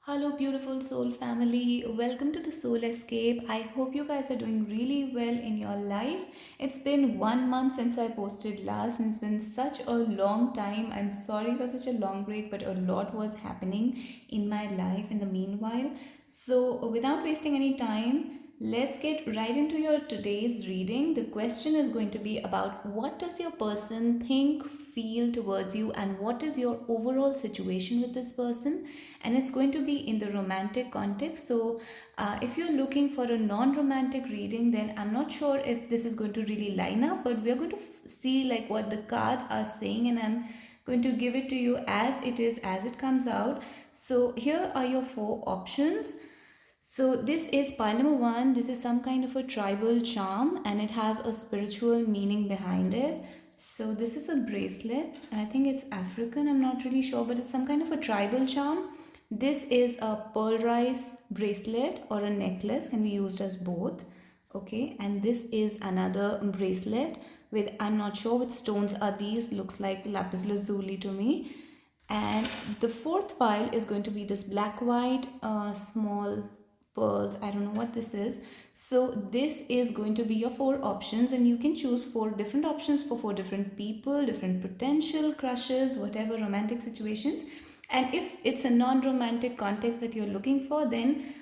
Hello, beautiful soul family. Welcome to the Soul Escape. I hope you guys are doing really well in your life. It's been 1 month since I posted last, and it's been such a long time. I'm sorry for such a long break, but a lot was happening in my life in the meanwhile. So, without wasting any time, let's get right into your today's reading. The question is going to be about what does your person think, feel towards you, and what is your overall situation with this person, and it's going to be in the romantic context. So if you're looking for a non-romantic reading, then I'm not sure if this is going to really line up, but we're going to see like what the cards are saying, and I'm going to give it to you as it is, as it comes out. So here are your four options. So this is pile number one. This is some kind of a tribal charm, and it has a spiritual meaning behind it. So this is a bracelet. I think it's African, I'm not really sure, but it's some kind of a tribal charm. This is a pearl rice bracelet or a necklace, can be used as both. Okay, and this is another bracelet with, I'm not sure which stones are these, looks like lapis lazuli to me. And the fourth pile is going to be this black white small pearls. I don't know what this is. So this is going to be your four options, and you can choose four different options for four different people, different potential crushes, whatever romantic situations. And if it's a non-romantic context that you're looking for, then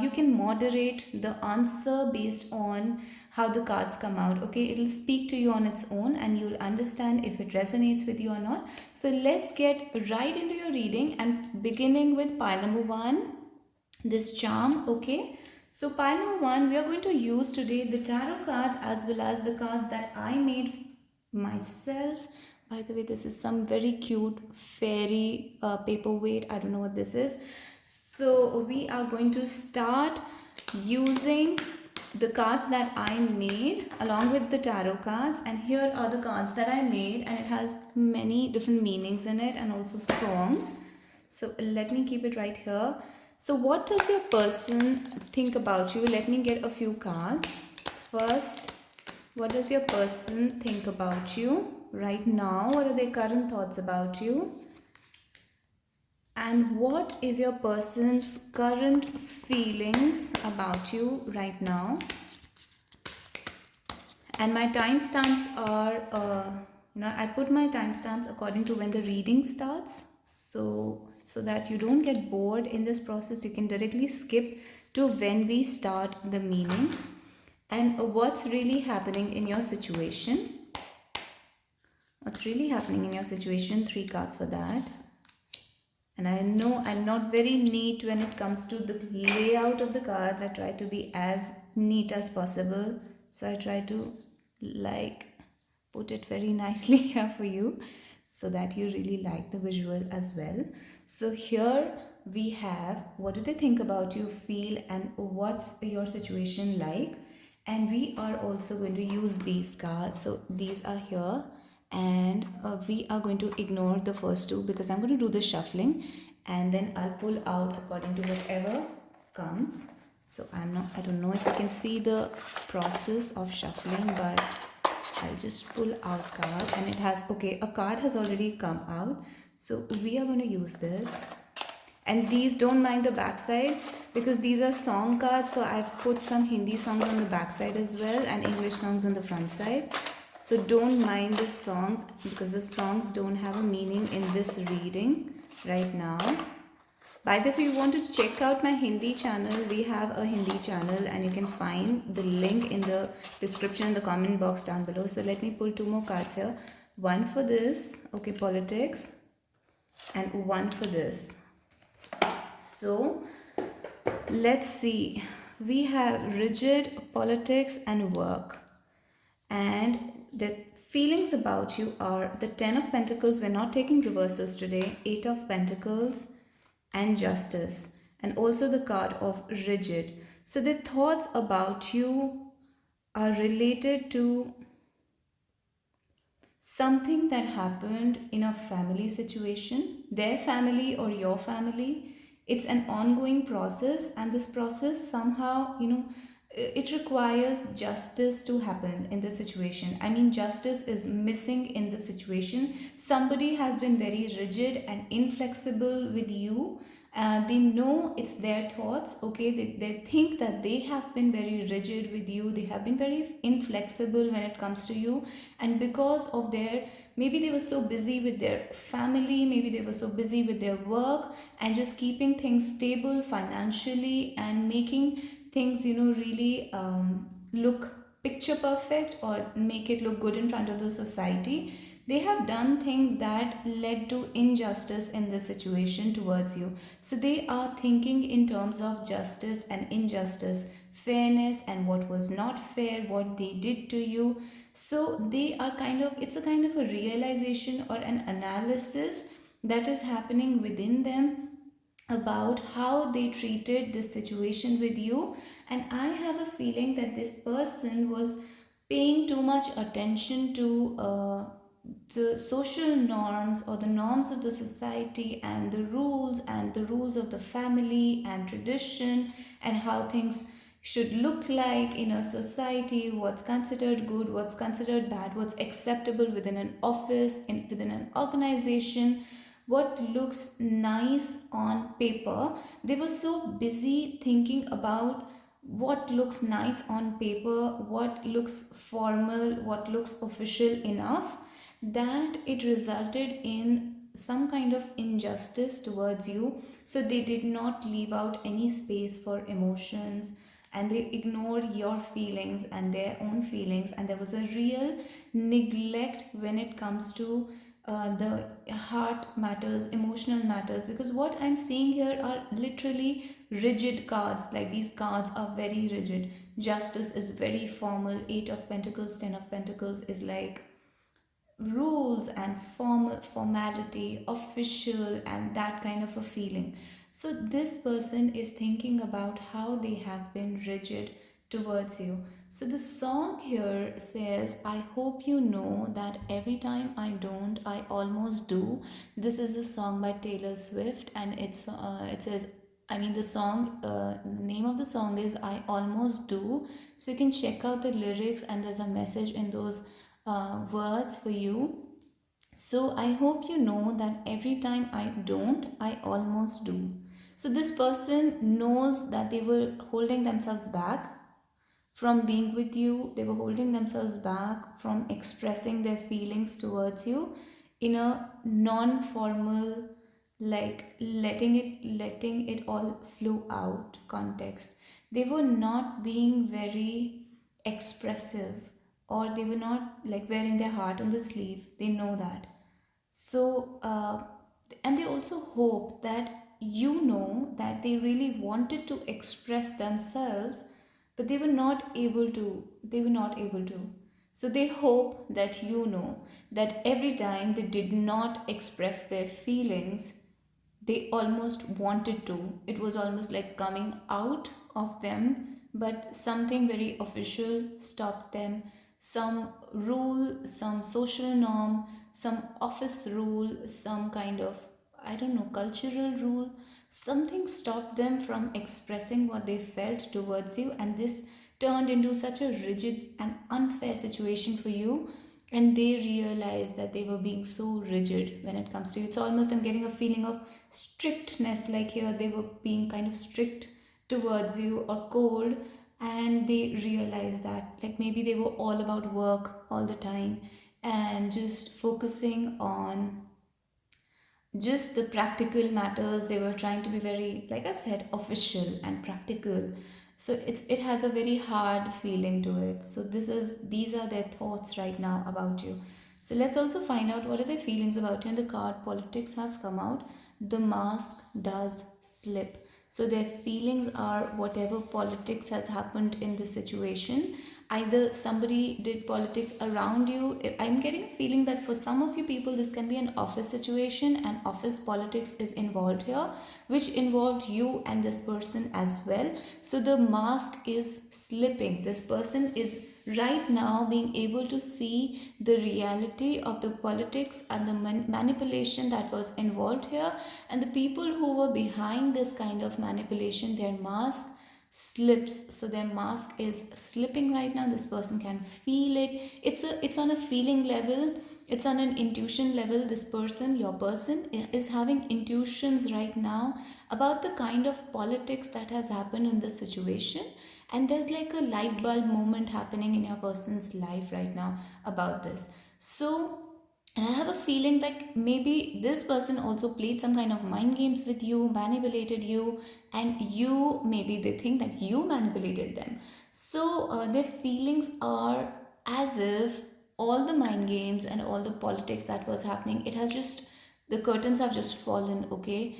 you can moderate the answer based on how the cards come out. Okay, it'll speak to you on its own, and you'll understand if it resonates with you or not. So let's get right into your reading, and beginning with pile number one, this charm. Okay, so pile number one, we are going to use today the tarot cards as well as the cards that I made myself. By the way, this is some very cute fairy paperweight. I don't know what this is. So we are going to start using the cards that I made along with the tarot cards, and here are the cards that I made, and it has many different meanings in it and also songs. So let me keep it right here. So what does your person think about you? Let me get a few cards. First, what does your person think about you right now? What are their current thoughts about you? And what is your person's current feelings about you right now? And my timestamps are, I put my timestamps according to when the reading starts. So that you don't get bored in this process, you can directly skip to when we start the meanings. And what's really happening in your situation? What's really happening in your situation? 3 cards for that. And I know I'm not very neat when it comes to the layout of the cards. I try to be as neat as possible. So I try to put it very nicely here for you so that you really like the visual as well. So here we have what do they think about you, feel, and what's your situation like. And we are also going to use these cards. So these are here, and we are going to ignore the first two because I'm going to do the shuffling, and then I'll pull out according to whatever comes. So I don't know if you can see the process of shuffling, but I'll just pull out card, and it has, okay, a card has already come out. So we are going to use this. And these, don't mind the backside because these are song cards. So I've put some Hindi songs on the backside as well and English songs on the front side. So don't mind the songs because the songs don't have a meaning in this reading right now. By the way, if you want to check out my Hindi channel, we have a Hindi channel, and you can find the link in the description in the comment box down below. So let me pull 2 more cards here. One for this, okay, politics, and one for this. So let's see. We have rigid, politics, and work. And the feelings about you are the 10 of Pentacles. We're not taking reversals today. 8 of Pentacles and Justice, and also the card of rigid. So the thoughts about you are related to something that happened in a family situation, their family or your family. It's an ongoing process, and this process somehow, it requires justice to happen in the situation. I mean, justice is missing in the situation. Somebody has been very rigid and inflexible with you, They know it's their thoughts, okay? They think that they have been very rigid with you, they have been very inflexible when it comes to you, and because of their, maybe they were so busy with their family, maybe they were so busy with their work and just keeping things stable financially and making things, really look picture perfect or make it look good in front of the society. They have done things that led to injustice in the situation towards you. So they are thinking in terms of justice and injustice, fairness and what was not fair, what they did to you. So they are kind of, it's a kind of a realization or an analysis that is happening within them about how they treated this situation with you. And I have a feeling that this person was paying too much attention to the social norms or the norms of the society and the rules of the family and tradition and how things should look like in a society, what's considered good, what's considered bad, what's acceptable within an office, within an organization, what looks nice on paper. They were so busy thinking about what looks nice on paper, what looks formal, what looks official enough, that it resulted in some kind of injustice towards you. So they did not leave out any space for emotions, and they ignored your feelings and their own feelings, and there was a real neglect when it comes to the heart matters, emotional matters. Because what I'm seeing here are literally rigid cards, like these cards are very rigid. Justice is very formal, 8 of Pentacles, 10 of Pentacles is like rules and formality, official, and that kind of a feeling. So this person is thinking about how they have been rigid towards you. So the song here says, I hope you know that every time I don't, I almost do. This is a song by Taylor Swift, and it says, I mean, the name of the song is I Almost Do. So you can check out the lyrics, and there's a message in those words for you. So I hope you know that every time I don't, I almost do. So this person knows that they were holding themselves back from being with you, they were holding themselves back from expressing their feelings towards you in a non formal, like letting it all flow out context. They were not being very expressive, or they were not like wearing their heart on the sleeve. They know that. So, and they also hope that you know that they really wanted to express themselves, but they were not able to. They were not able to. So, they hope that you know that every time they did not express their feelings, they almost wanted to. It was almost like coming out of them, but something very official stopped them. Some rule, some social norm, some office rule, some kind of, I don't know, cultural rule, something stopped them from expressing what they felt towards you, and this turned into such a rigid and unfair situation for you. And they realized that they were being so rigid when it comes to you. It's almost, I'm getting a feeling of strictness, like here they were being kind of strict towards you or cold, and they realized that like maybe they were all about work all the time and just focusing on just the practical matters. They were trying to be very, like I said, official and practical. So it has a very hard feeling to it. So these are their thoughts right now about you. So let's also find out what are their feelings about you. And the card politics has come out. The mask does slip. So their feelings are whatever politics has happened in the situation. Either somebody did politics around you. I'm getting a feeling that for some of you people, this can be an office situation, and office politics is involved here, which involved you and this person as well. So the mask is slipping. This person is right now being able to see the reality of the politics and the manipulation that was involved here, and the people who were behind this kind of manipulation, their mask slips. So their mask is slipping right now. This person can feel it. It's on a feeling level, it's on an intuition level. This person, your person, is having intuitions right now about the kind of politics that has happened in this situation. And there's like a light bulb moment happening in your person's life right now about this. So, and I have a feeling like maybe this person also played some kind of mind games with you, manipulated you, and you, maybe they think that you manipulated them. So their feelings are as if all the mind games and all the politics that was happening, it has just, the curtains have just fallen, okay?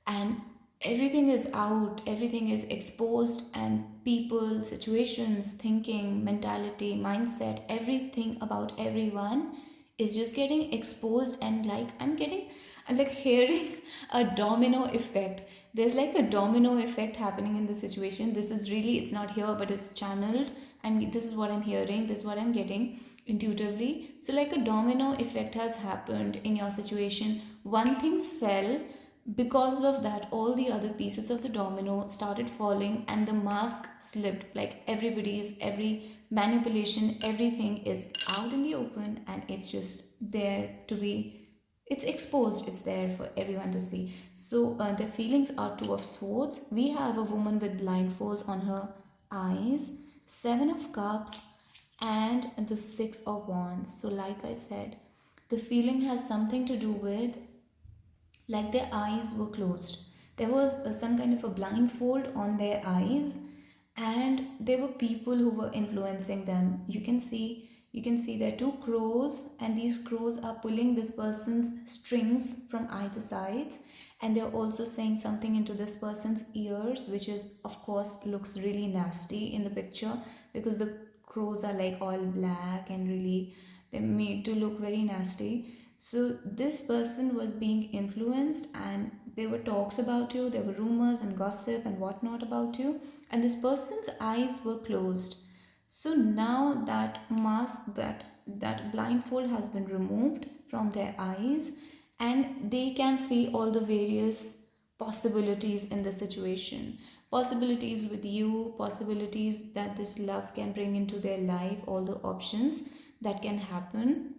And everything is out, everything is exposed, and people, situations, thinking, mentality, mindset, everything about everyone is just getting exposed. And like I'm like hearing a domino effect. There's like a domino effect happening in the situation. This is really, it's not here but it's channeled, and this is what I'm hearing, this is what I'm getting intuitively. So like a domino effect has happened in your situation. One thing fell, because of that all the other pieces of the domino started falling, and the mask slipped. Like everybody's, every manipulation, everything is out in the open, and it's just there to be, it's exposed, it's there for everyone to see. So the feelings are two of swords. We have a woman with blindfolds on her eyes, seven of cups, and the six of wands. So like I said, the feeling has something to do with, like their eyes were closed. There was some kind of a blindfold on their eyes, and there were people who were influencing them. You can see there are two crows, and these crows are pulling this person's strings from either sides, and they're also saying something into this person's ears, which is, of course, looks really nasty in the picture, because the crows are like all black and really, they're made to look very nasty. So this person was being influenced, and there were talks about you, there were rumors and gossip and whatnot about you, and this person's eyes were closed. So now that mask, that blindfold has been removed from their eyes, and they can see all the various possibilities in the situation. Possibilities with you, possibilities that this love can bring into their life, all the options that can happen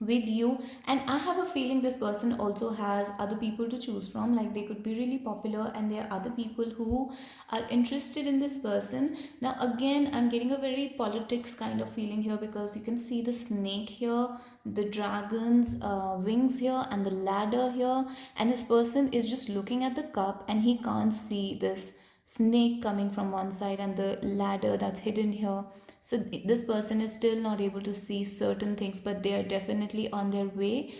with you. And I have a feeling this person also has other people to choose from. Like they could be really popular, and there are other people who are interested in this person. Now again, I'm getting a very politics kind of feeling here, because you can see the snake here, the dragon's wings here, and the ladder here. And this person is just looking at the cup, and he can't see this snake coming from one side and the ladder that's hidden here. So this person is still not able to see certain things, but they are definitely on their way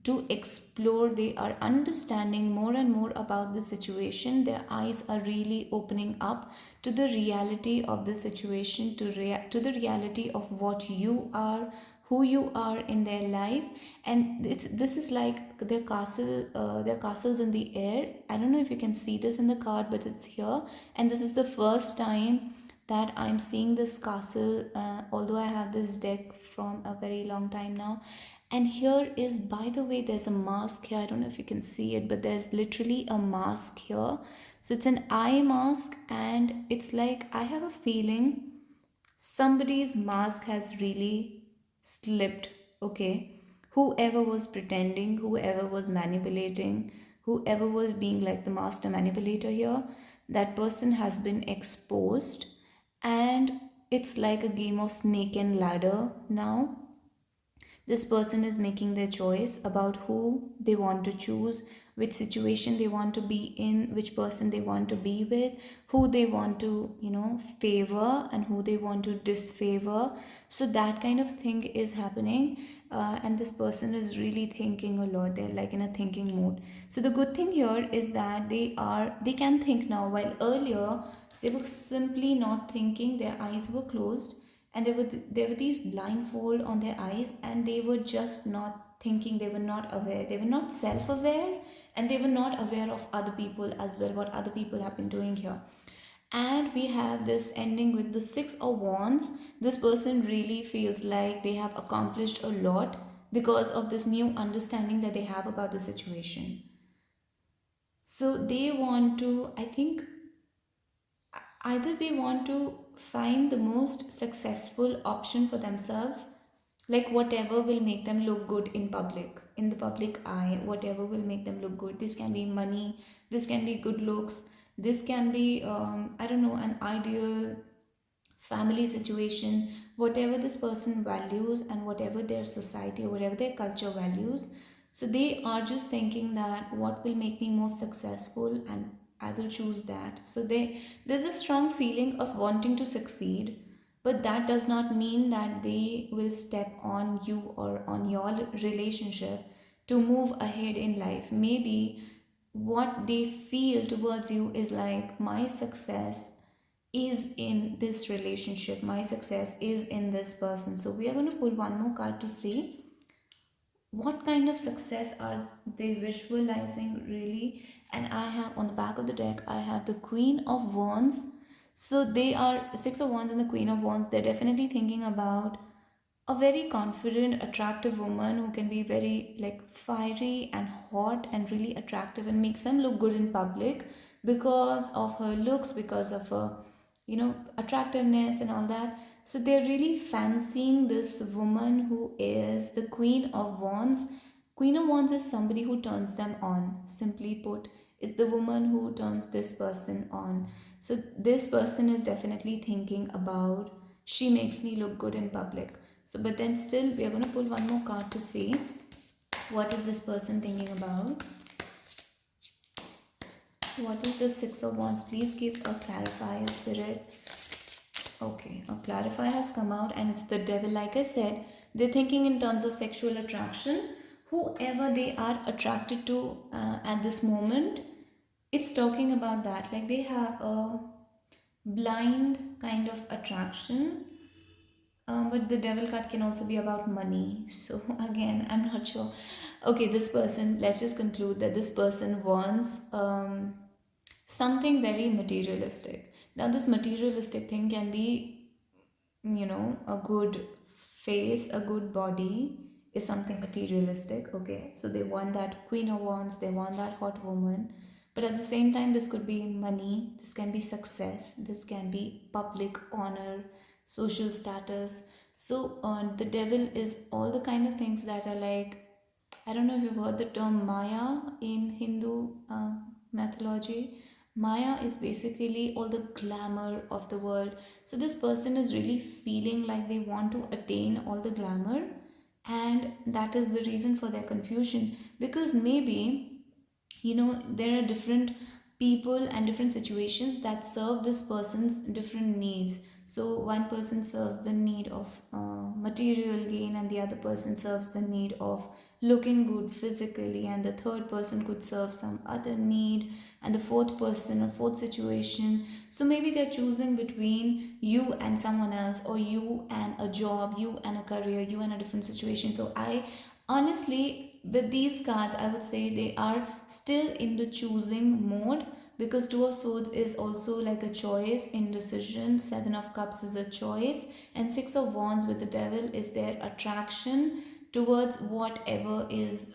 to explore. They are understanding more and more about the situation. Their eyes are really opening up to the reality of the situation, to the reality of what you are, who you are in their life. And this is like their castles in the air. I don't know if you can see this in the card, but it's here. And this is the first time that I'm seeing this castle, although I have this deck from a very long time now. And here is, by the way, there's a mask here. I don't know if you can see it, but there's literally a mask here. So it's an eye mask, and it's like, I have a feeling somebody's mask has really slipped, okay? Whoever was pretending, whoever was manipulating, whoever was being like the master manipulator here, that person has been exposed. And it's like a game of snake and ladder now. This person is making their choice about who they want to choose, which situation they want to be in, which person they want to be with, who they want to, favor, and who they want to disfavor. So that kind of thing is happening. And this person is really thinking a lot. They're like in a thinking mode. So the good thing here is that they can think now, while earlier they were simply not thinking. Their eyes were closed, and there were these blindfold on their eyes, and they were just not thinking. They were not aware, they were not self-aware, and they were not aware of other people as well, what other people have been doing here. And we have this ending with the six of wands. This person really feels like they have accomplished a lot because of this new understanding that they have about the situation. So they want to, I think, either they want to find the most successful option for themselves, like whatever will make them look good in public, in the public eye, whatever will make them look good. This can be money, this can be good looks, this can be I don't know, an ideal family situation, whatever this person values and whatever their society or whatever their culture values. So they are just thinking that what will make me most successful, and I will choose that. So there's a strong feeling of wanting to succeed, but that does not mean that they will step on you or on your relationship to move ahead in life. Maybe what they feel towards you is like, my success is in this relationship, my success is in this person. So we are going to pull one more card to see what kind of success are they visualizing really. And I have on the back of the deck, I have the Queen of Wands. So they are Six of Wands and the Queen of Wands. They're definitely thinking about a very confident, attractive woman who can be very like fiery and hot and really attractive and makes them look good in public because of her looks, because of her, attractiveness and all that. So they're really fancying this woman who is the Queen of Wands. Queen of Wands is somebody who turns them on. Simply put, is the woman who turns this person on. So this person is definitely thinking about, she makes me look good in public. So, but then still, we are going to pull one more card to see what is this person thinking about. What is the Six of Wands? Please give a clarifier, Spirit. Okay, a clarifier has come out and it's the Devil. Like I said, they're thinking in terms of sexual attraction. Whoever they are attracted to at this moment, it's talking about that. Like they have a blind kind of attraction. But the Devil card can also be about money. So again, I'm not sure. Okay, this person, let's just conclude that this person wants something very materialistic. Now, this materialistic thing can be, a good face, a good body is something materialistic. Okay, so they want that Queen of Wands, they want that hot woman. But at the same time, this could be money, this can be success, this can be public honor, social status. So the Devil is all the kind of things that are like, I don't know if you've heard the term Maya in Hindu mythology. Maya is basically all the glamour of the world. So this person is really feeling like they want to attain all the glamour, and that is the reason for their confusion. Because maybe, there are different people and different situations that serve this person's different needs. So one person serves the need of material gain, and the other person serves the need of looking good physically, and the third person could serve some other need, and the fourth person, a fourth situation. So maybe they're choosing between you and someone else, or you and a job, you and a career, you and a different situation. So I honestly, with these cards, I would say they are still in the choosing mode, because Two of Swords is also like a choice, indecision. Seven of Cups is a choice, and Six of Wands with the Devil is their attraction towards whatever is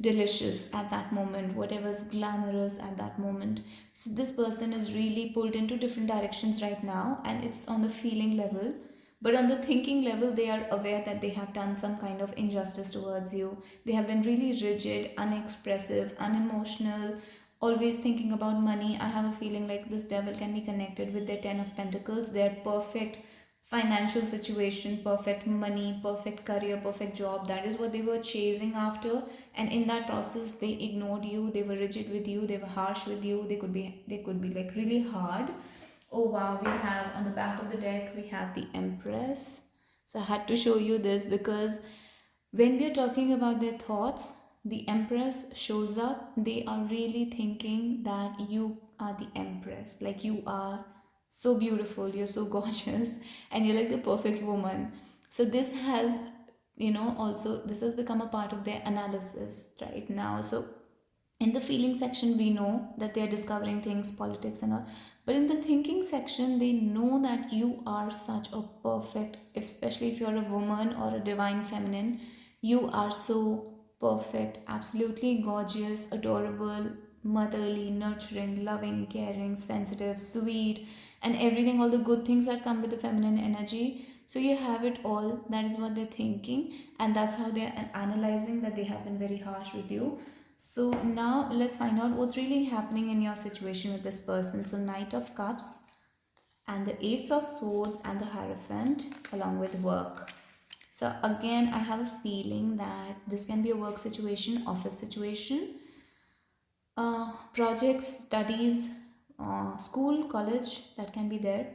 delicious at that moment, whatever is glamorous at that moment. So this person is really pulled into different directions right now, and it's on the feeling level. But on the thinking level, they are aware that they have done some kind of injustice towards you. They have been really rigid, unexpressive, unemotional, always thinking about money. I have a feeling like this Devil can be connected with their Ten of Pentacles, their perfect financial situation, perfect money, perfect career, perfect job. That is what they were chasing after. And in that process, they ignored you, they were rigid with you, they were harsh with you, they could be like really hard. Oh wow, we have on the back of the deck, we have the Empress. So I had to show you this because when we are talking about their thoughts, the Empress shows up. They are really thinking that you are the Empress. Like, you are so beautiful, you're so gorgeous, and you're like the perfect woman. So this has, also this has become a part of their analysis right now. So in the feeling section, we know that they are discovering things, politics and all, but in the thinking section, they know that you are such a perfect, especially if you're a woman or a divine feminine, you are so perfect, absolutely gorgeous, adorable, motherly, nurturing, loving, caring, sensitive, sweet, and everything, all the good things that come with the feminine energy. So you have it all. That is what they're thinking, and that's how they're analyzing that they have been very harsh with you. So now let's find out what's really happening in your situation with this person. So Knight of Cups and the Ace of Swords and the Hierophant along with work. So again, I have a feeling that this can be a work situation, office situation, projects, studies, school, college, that can be there.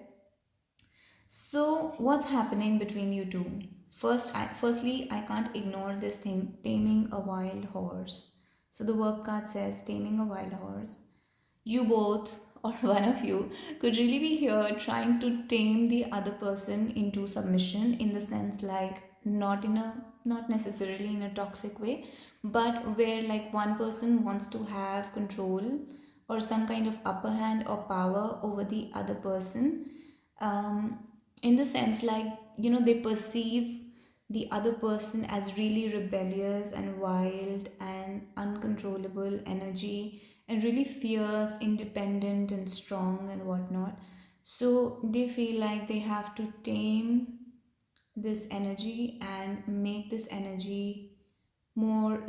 So what's happening between you two? Firstly, I can't ignore this thing, taming a wild horse. So the work card says taming a wild horse. You both or one of you could really be here trying to tame the other person into submission, in the sense like not necessarily in a toxic way, but where like one person wants to have control or some kind of upper hand or power over the other person, um, in the sense like, they perceive the other person as really rebellious and wild and uncontrollable energy and really fierce, independent and strong and whatnot. So they feel like they have to tame this energy and make this energy more,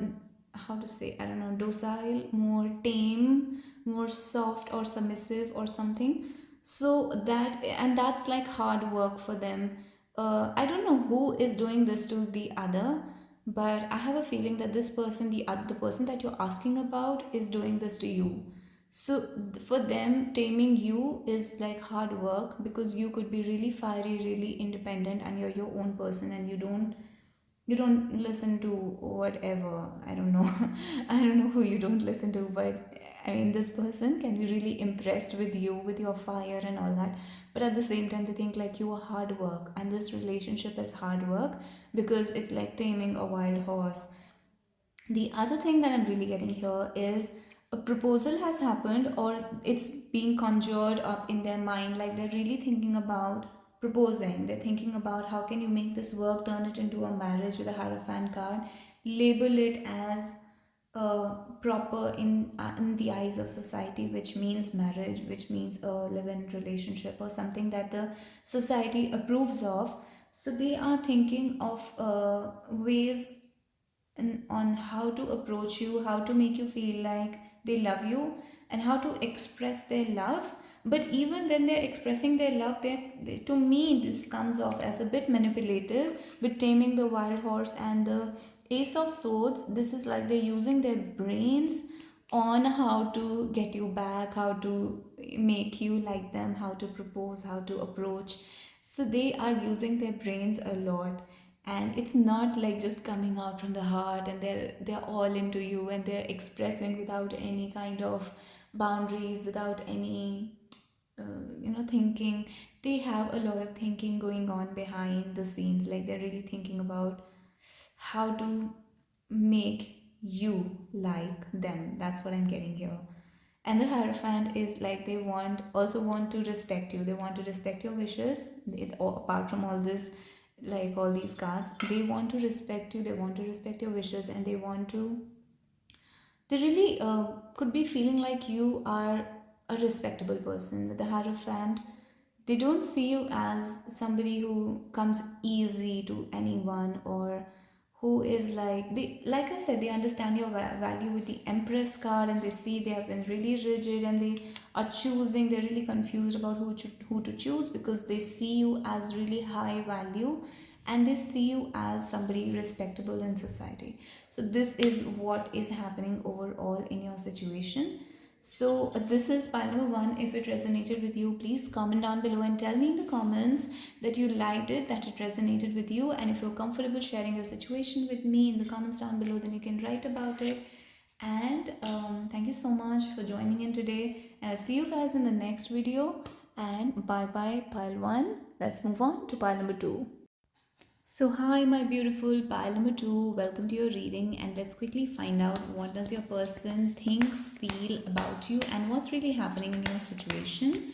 how to say, I don't know, docile, more tame, more soft or submissive or something. So that's like hard work for them. I don't know who is doing this to the other, but I have a feeling that this person, the person that you're asking about, is doing this to you. So for them, taming you is like hard work, because you could be really fiery, really independent, and you're your own person, and you don't listen to whatever. I don't know. I don't know who you don't listen to, but I mean, this person can be really impressed with you, with your fire and all that. But at the same time, they think like you are hard work, and this relationship is hard work, because it's like taming a wild horse. The other thing that I'm really getting here is a proposal has happened, or it's being conjured up in their mind, like they're really thinking about proposing. They're thinking about how can you make this work, turn it into a marriage with a Hierophant card, label it as proper in the eyes of society, which means marriage, which means a live-in relationship or something that the society approves of. So they are thinking of ways and on how to approach you, how to make you feel like they love you, and how to express their love. But even when they're expressing their love, to me, this comes off as a bit manipulative. With taming the wild horse and the Ace of Swords, this is like they're using their brains on how to get you back, how to make you like them, how to propose, how to approach. So they are using their brains a lot, and it's not like just coming out from the heart, and they're all into you, and they're expressing without any kind of boundaries, without any thinking. They have a lot of thinking going on behind the scenes, like they're really thinking about how to make you like them. That's what I'm getting here. And the Hierophant is like they want to respect you. They want to respect your wishes. Apart from all this, like all these cards, they want to respect you. They want to respect your wishes, and they really could be feeling like you are a respectable person. With the Hierophant, they don't see you as somebody who comes easy to anyone, or who is like, they, like I said, they understand your value with the Empress card, and they see they have been really rigid, and they are choosing. They're really confused about who to choose, because they see you as really high value, and they see you as somebody respectable in society. So this is what is happening overall in your situation. So this is pile number one. If it resonated with you, please comment down below and tell me in the comments that you liked it, that it resonated with you. And if you're comfortable sharing your situation with me in the comments down below, then you can write about it. And thank you so much for joining in today. And I'll see you guys in the next video. And bye bye, pile one. Let's move on to pile number two. So hi my beautiful pile number two, welcome to your reading, and let's quickly find out what does your person think, feel about you, and what's really happening in your situation.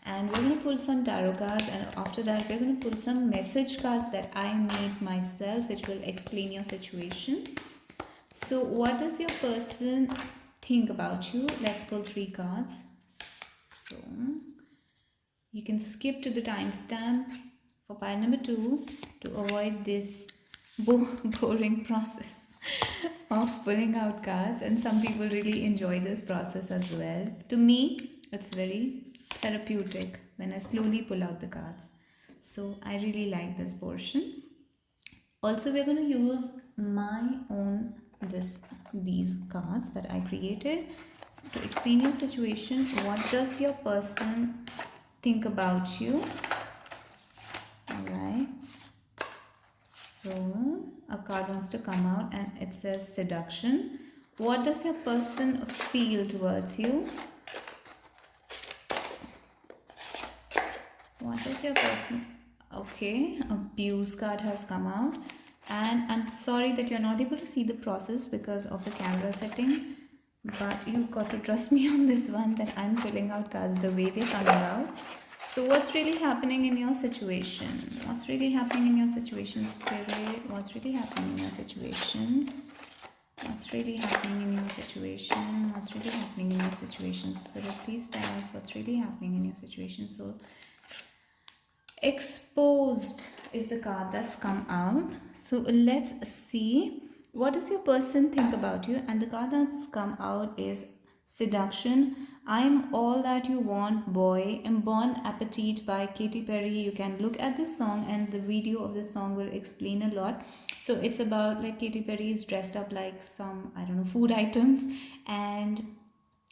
And we're going to pull some tarot cards, and after that we're going to pull some message cards that I made myself, which will explain your situation. So what does your person think about you? Let's pull three cards. So you can skip to the timestamp for pile number two to avoid this boring process. of pulling out cards, and some people really enjoy this process as well. To me, it's very therapeutic when I slowly pull out the cards. So I really like this portion. Also, we're going to use my own this these cards that I created to explain your situation. What does your person think about you? All right. So a card wants to come out and it says seduction. What does your person feel towards you? What is your person? Okay, abuse card has come out. And I'm sorry that you're not able to see the process because of the camera setting. But you've got to trust me on this one that I'm pulling out cards the way they're coming out. So what's really happening in your situation? What's really happening in your situation, Spirit? What's really happening in your situation? What's really happening in your situation? What's really happening in your situation, Spirit? Please tell us what's really happening in your situation. So exposed is the card that's come out. So let's see, what does your person think about you? And the card that's come out is seduction. I'm all that you want, boy. And Bon Appetit by Katy Perry. You can look at this song and the video of this song will explain a lot. So it's about like Katy Perry is dressed up like some, I don't know, food items, and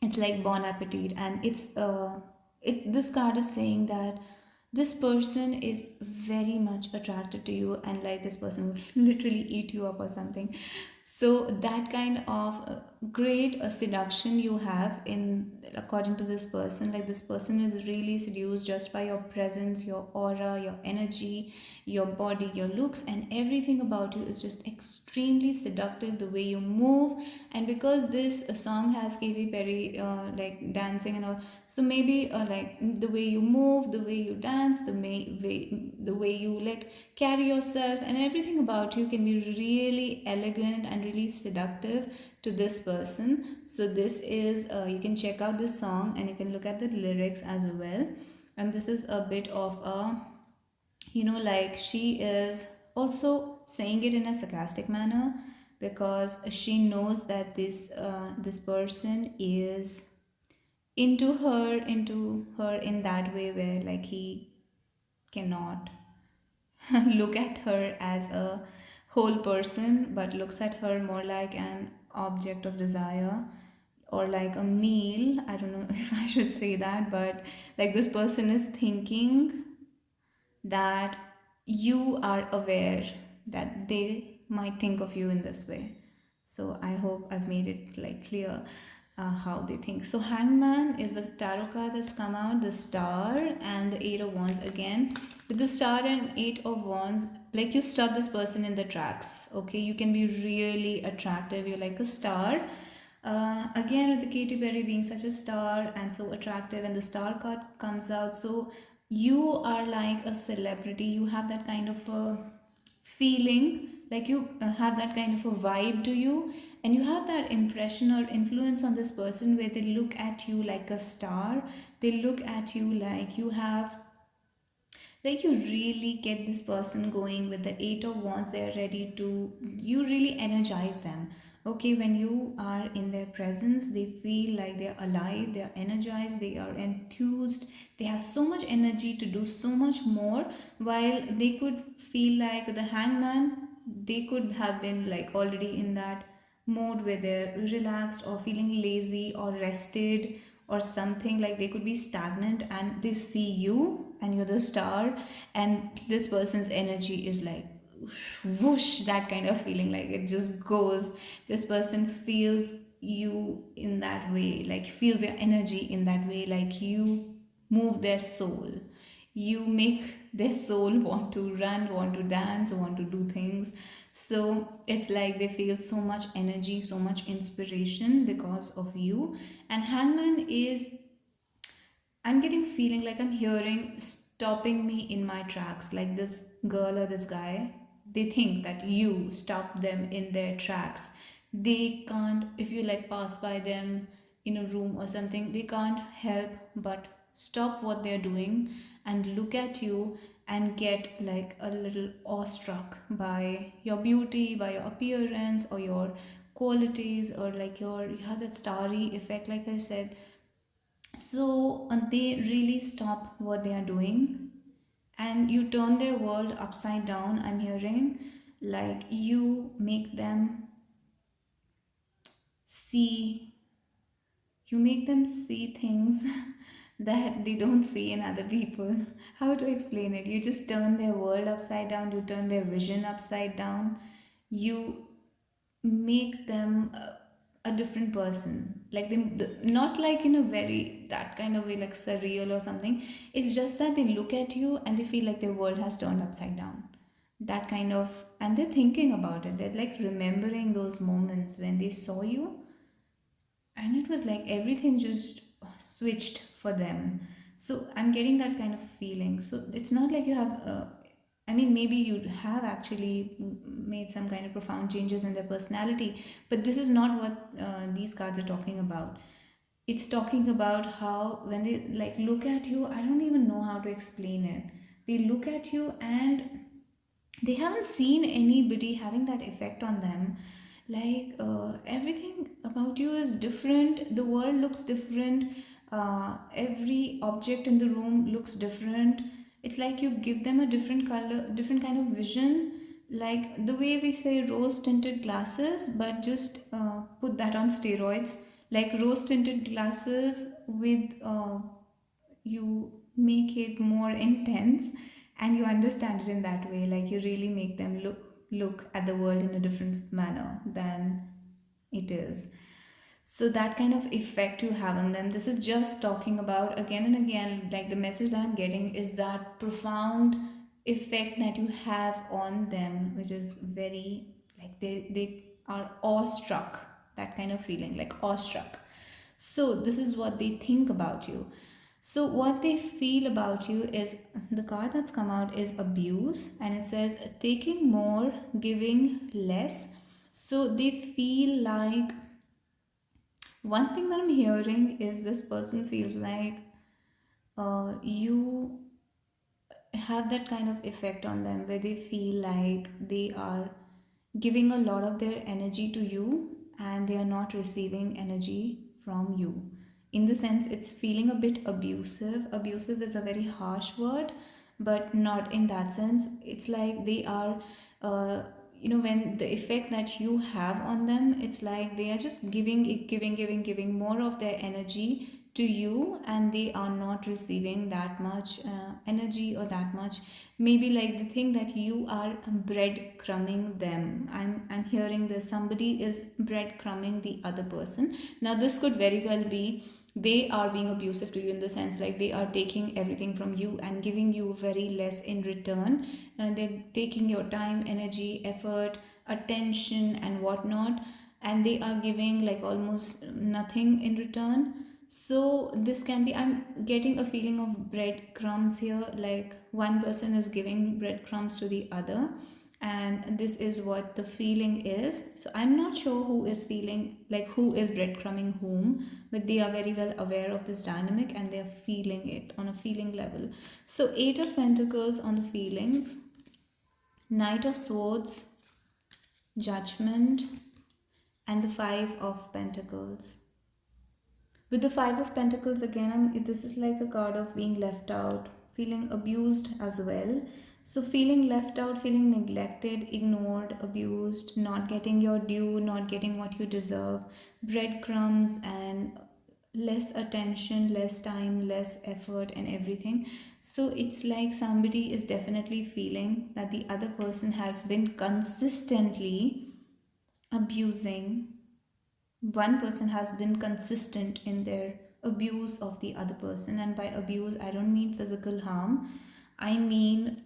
it's like Bon Appetit. And this card is saying that this person is very much attracted to you, and like this person will literally eat you up or something. So that kind of great seduction you have in, according to this person, like this person is really seduced just by your presence, your aura, your energy, your body, your looks, and everything about you is just extremely seductive. The way you move, and because this song has Katy Perry like dancing and all, so maybe like the way you move, the way you dance, the way you like carry yourself, and everything about you can be really elegant and really seductive to this person. So this is you can check out this song and you can look at the lyrics as well. And this is a bit of a, like she is also saying it in a sarcastic manner, because she knows that this person is into her in that way where like he cannot look at her as a whole person, but looks at her more like an object of desire, or like a meal. I don't know if I should say that, but like this person is thinking that you are aware that they might think of you in this way. So I hope I've made it like clear how they think. So Hangman is the tarot card that's come out, the Star and the Eight of Wands again. With the Star and Eight of Wands, like you stop this person in the tracks. Okay, you can be really attractive. You're like a star. Again, with the Katy Perry being such a star and so attractive, and the Star card comes out, so you are like a celebrity. You have that kind of a feeling, like you have that kind of a vibe to you, and you have that impression or influence on this person where they look at you like a star. They look at you like you have, like you really get this person going. With the Eight of Wands, they are ready to, you really energize them. Okay, when you are in their presence, they feel like they're alive, they're energized, they are enthused, they have so much energy to do so much more. While they could feel like the Hangman, they could have been like already in that mode where they're relaxed or feeling lazy or rested or something, like they could be stagnant, and they see you and you're the star, and this person's energy is like whoosh, that kind of feeling, like it just goes. This person feels you in that way, like feels your energy in that way, like you move their soul, you make their soul want to run, want to dance, want to do things. So it's like they feel so much energy, so much inspiration because of you. And Hangman is, I'm getting feeling like I'm hearing stopping me in my tracks. Like this girl or this guy, they think that you stop them in their tracks. They can't, if you like pass by them in a room or something, they can't help but stop what they're doing and look at you and get like a little awestruck by your beauty, by your appearance, or your qualities, or like you have that starry effect, like I said. So they really stop what they are doing, and you turn their world upside down. I'm hearing like see you make them see things that they don't see in other people. How to explain it? You just turn their world upside down, you turn their vision upside down, you make them a different person. Like not like in a very that kind of way, like surreal or something. It's just that they look at you and they feel like their world has turned upside down. That kind of, and they're thinking about it. They're like remembering those moments when they saw you, and it was like everything just switched for them. So I'm getting that kind of feeling. So it's not like you have I mean, maybe you have actually made some kind of profound changes in their personality, but this is not what these cards are talking about. It's talking about how when they like look at you, I don't even know how to explain it. They look at you and they haven't seen anybody having that effect on them. Like everything about you is different, the world looks different, every object in the room looks different. It's like you give them a different color, different kind of vision, like the way we say rose tinted glasses, but just put that on steroids. Like rose tinted glasses with you make it more intense, and you understand it in that way. Like you really make them look at the world in a different manner than it is. So that kind of effect you have on them, this is just talking about again and again, like the message that I'm getting is that profound effect that you have on them, which is very like they are awestruck, that kind of feeling, like awestruck. So this is what they think about you. So what they feel about you is, the card that's come out is abuse, and it says taking more, giving less. So they feel like, one thing that I'm hearing is this person feels like you have that kind of effect on them where they feel like they are giving a lot of their energy to you and they are not receiving energy from you. In the sense, it's feeling a bit abusive. Abusive is a very harsh word, but not in that sense. It's like they are, when the effect that you have on them, it's like they are just giving more of their energy to you, and they are not receiving that much energy or that much. Maybe like the thing that you are breadcrumbing them. I'm hearing this, somebody is breadcrumbing the other person. Now this could very well be they are being abusive to you, in the sense like they are taking everything from you and giving you very less in return, and they're taking your time, energy, effort, attention and whatnot, and they are giving like almost nothing in return. So this can be, I'm getting a feeling of breadcrumbs here, like one person is giving breadcrumbs to the other, and this is what the feeling is. So I'm not sure who is feeling, like who is breadcrumbing whom, but they are very well aware of this dynamic and they're feeling it on a feeling level. So Eight of Pentacles on the feelings, Knight of Swords, Judgment, and the Five of Pentacles. With the Five of Pentacles again, this is like a card of being left out, feeling abused as well. So feeling left out, feeling neglected, ignored, abused, not getting your due, not getting what you deserve, breadcrumbs and less attention, less time, less effort and everything. So it's like somebody is definitely feeling that the other person has been consistently abusing, one person has been consistent in their abuse of the other person. And by abuse, I don't mean physical harm, I mean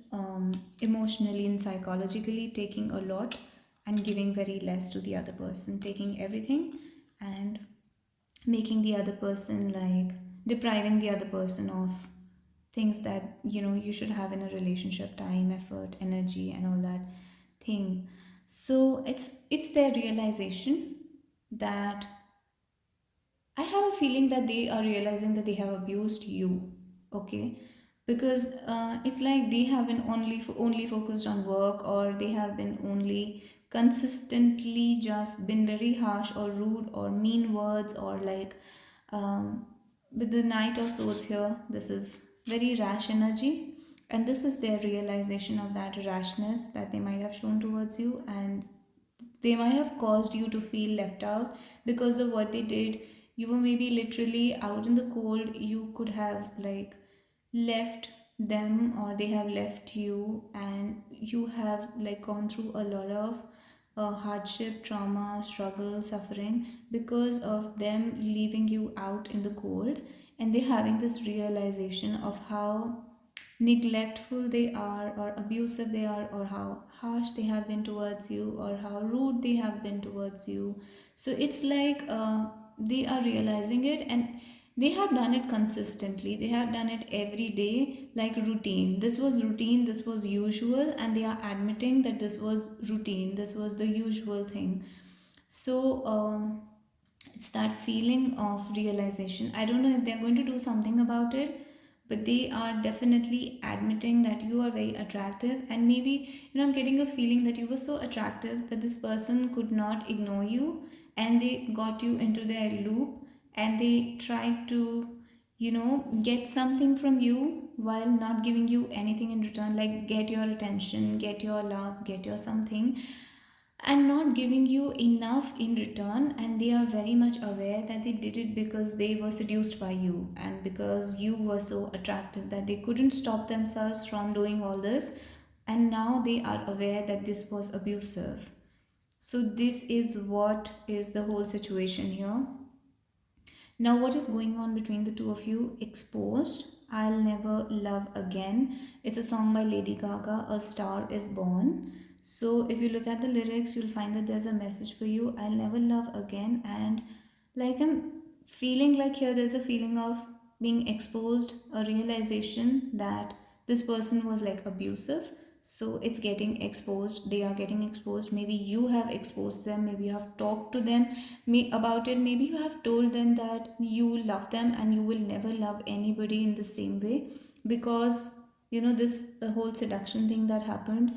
emotionally and psychologically, taking a lot and giving very less to the other person, taking everything and making the other person, like depriving the other person of things that you should have in a relationship, time, effort, energy and all that thing. So it's their realization that, I have a feeling that they are realizing that they have abused you, okay? Because it's like they have been only focused on work, or they have been only consistently just been very harsh or rude or mean words, or like um, with the Knight of Swords here, this is very rash energy, and this is their realization of that rashness that they might have shown towards you, and they might have caused you to feel left out because of what they did. You were maybe literally out in the cold. You could have like left them, or they have left you, and you have like gone through a lot of hardship, trauma, struggle, suffering because of them leaving you out in the cold, and they having this realization of how neglectful they are or abusive they are, or how harsh they have been towards you, or how rude they have been towards you. So it's like they are realizing it, and they have done it consistently, they have done it every day, like routine. This was routine, this was usual, and they are admitting that this was routine, this was the usual thing. So it's that feeling of realization. I don't know if they're going to do something about it, but they are definitely admitting that you are very attractive. And maybe, I'm getting a feeling that you were so attractive that this person could not ignore you, and they got you into their loop, and they tried to, get something from you while not giving you anything in return, like get your attention, get your love, get your something, and not giving you enough in return. And they are very much aware that they did it because they were seduced by you, and because you were so attractive that they couldn't stop themselves from doing all this. And now they are aware that this was abusive. So this is what is the whole situation here. Now, what is going on between the two of you? Exposed. I'll Never Love Again. It's a song by Lady Gaga, A Star is Born. So, if you look at the lyrics, you'll find that there's a message for you. I'll never love again. And like I'm feeling like here, there's a feeling of being exposed, a realization that this person was like abusive. So it's getting exposed, they are getting exposed. Maybe you have exposed them, maybe you have talked to them about it, maybe you have told them that you love them and you will never love anybody in the same way, because this whole seduction thing that happened,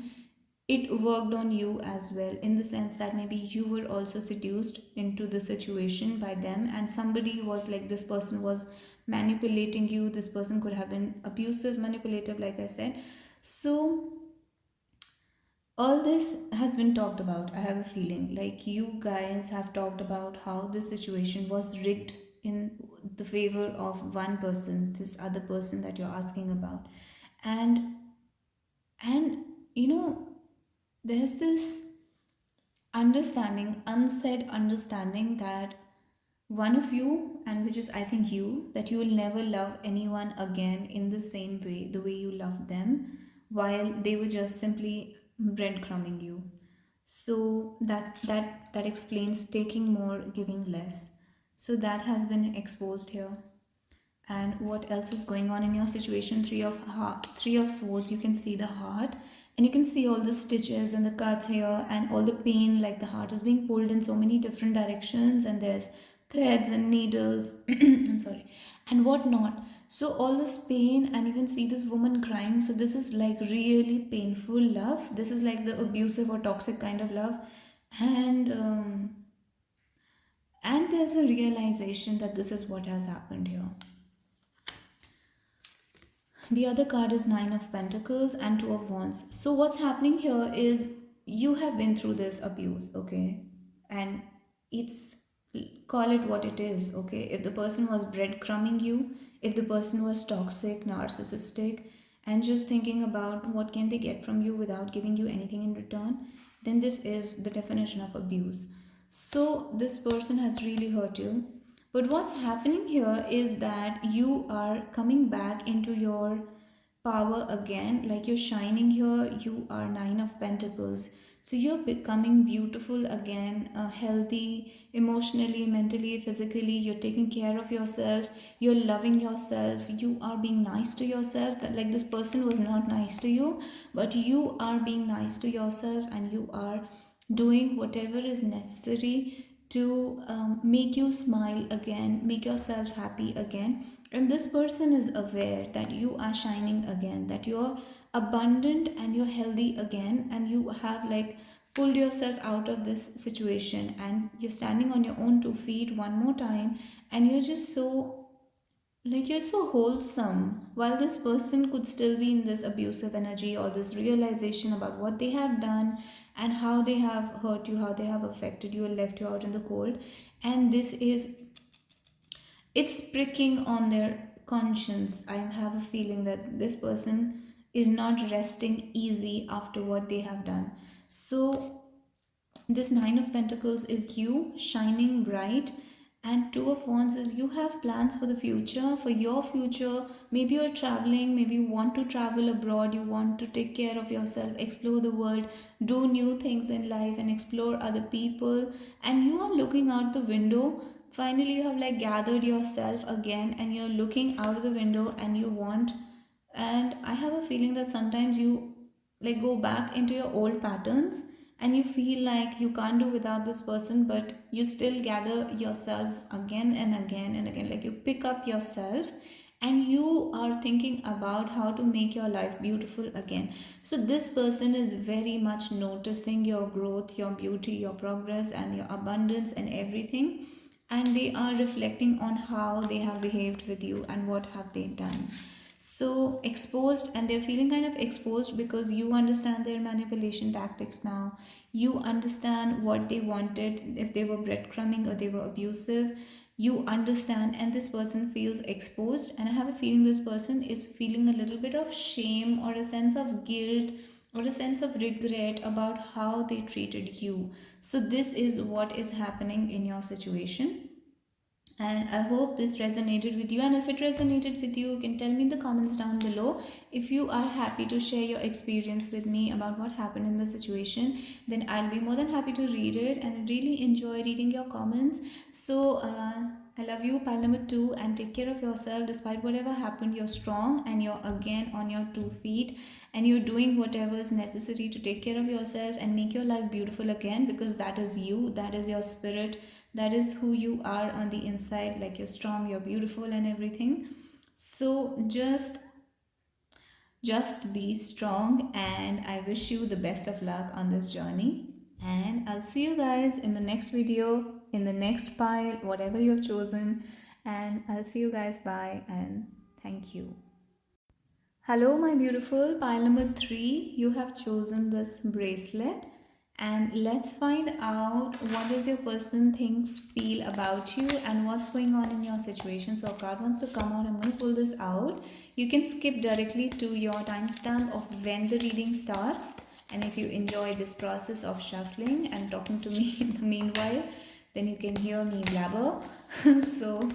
it worked on you as well, in the sense that maybe you were also seduced into the situation by them, and somebody was like, this person was manipulating you, this person could have been abusive, manipulative, like I said. So all this has been talked about. I have a feeling like you guys have talked about how this situation was rigged in the favor of one person, this other person that you're asking about. And and there's this understanding, unsaid understanding, that one of you, and which is I think you, that you will never love anyone again in the same way, the way you loved them while they were just simply breadcrumbing you. So that explains taking more, giving less. So that has been exposed here. And what else is going on in your situation? Three of swords, you can see the heart, and you can see all the stitches and the cuts here, and all the pain, like the heart is being pulled in so many different directions, and there's threads and needles I'm sorry, and whatnot. So all this pain, and you can see this woman crying. So this is like really painful love, this is like the abusive or toxic kind of love. And um, and there's a realization that this is what has happened here. The other card is Nine of Pentacles and Two of Wands. So what's happening here is you have been through this abuse, okay? And it's, call it what it is, okay? If the person was breadcrumbing you, if the person was toxic, narcissistic, and just thinking about what can they get from you without giving you anything in return, then this is the definition of abuse. So this person has really hurt you, but what's happening here is that you are coming back into your power again, like you're shining here. You are Nine of Pentacles. So you're becoming beautiful again, healthy, emotionally, mentally, physically. You're taking care of yourself. You're loving yourself. You are being nice to yourself. That like this person was not nice to you, but you are being nice to yourself, and you are doing whatever is necessary to make you smile again, make yourself happy again. And this person is aware that you are shining again, that you're abundant and you're healthy again, and you have like pulled yourself out of this situation, and you're standing on your own 2 feet one more time, and you're just so, like, you're so wholesome, while this person could still be in this abusive energy, or this realization about what they have done and how they have hurt you, how they have affected you and left you out in the cold. And this is, it's pricking on their conscience. I have a feeling that this person is not resting easy after what they have done. So this Nine of Pentacles is you shining bright, and Two of Wands is you have plans for the future, for your future. Maybe you're traveling, maybe you want to travel abroad, you want to take care of yourself, explore the world, do new things in life, and explore other people. And you are looking out the window. Finally, you have like gathered yourself again, and you're looking out of the window, and you want, and I have a feeling that sometimes you like go back into your old patterns, and you feel like you can't do without this person, but you still gather yourself again and again and again. Like you pick up yourself, and you are thinking about how to make your life beautiful again. So this person is very much noticing your growth, your beauty, your progress, and your abundance and everything, and they are reflecting on how they have behaved with you and what have they done. So exposed, and they're feeling kind of exposed because you understand their manipulation tactics now. You understand what they wanted, if they were breadcrumbing or they were abusive. You understand, and this person feels exposed. And I have a feeling this person is feeling a little bit of shame, or a sense of guilt, or a sense of regret about how they treated you. So, this is what is happening in your situation, and I hope this resonated with you. And if it resonated with you, you can tell me in the comments down below. If you are happy to share your experience with me about what happened in the situation, then I'll be more than happy to read it, and I really enjoy reading your comments. So I love you, pile number 2, and take care of yourself. Despite whatever happened, you're strong, and you're again on your 2 feet, and you're doing whatever is necessary to take care of yourself and make your life beautiful again, because that is you, that is your spirit, that is who you are on the inside. Like you're strong, you're beautiful, and everything. So just be strong, and I wish you the best of luck on this journey. And I'll see you guys in the next video, in the next pile, whatever you've chosen. And I'll see you guys. Bye, and thank you. Hello, my beautiful pile number 3. You have chosen this bracelet, and let's find out what does your person think, feel about you, and what's going on in your situation. So a card wants to come out. I'm going to pull this out. You can skip directly to your timestamp of when the reading starts, and if you enjoy this process of shuffling and talking to me in the meanwhile, then you can hear me blabber. So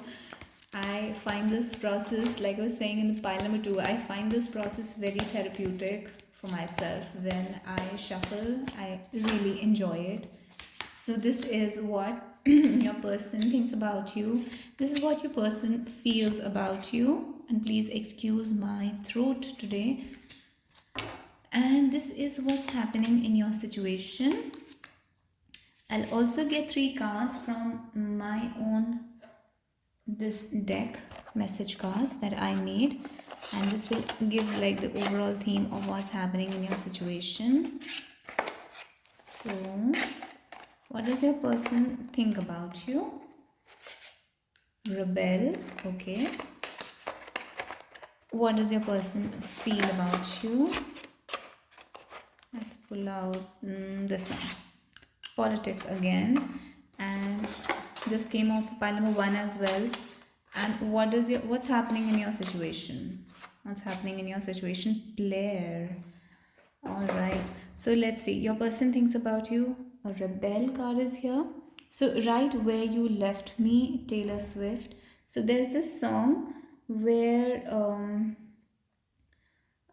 I find this process, like I was saying in the pile number 2, I find this process very therapeutic for myself. When I shuffle, I really enjoy it. So this is what your person thinks about you. This is what your person feels about you. And please excuse my throat today. And this is what's happening in your situation. I'll also get 3 cards from my own this deck, message cards that I made, and this will give like the overall theme of what's happening in your situation. So what does your person think about you? Rebel. Okay. What does your person feel about you? Let's pull out this one, politics again, and this came off pile number 1 as well. And what's happening in your situation? What's happening in your situation? Blair. All right. So let's see. Your person thinks about you. A rebel card is here. So right where you left me, Taylor Swift. So there's this song where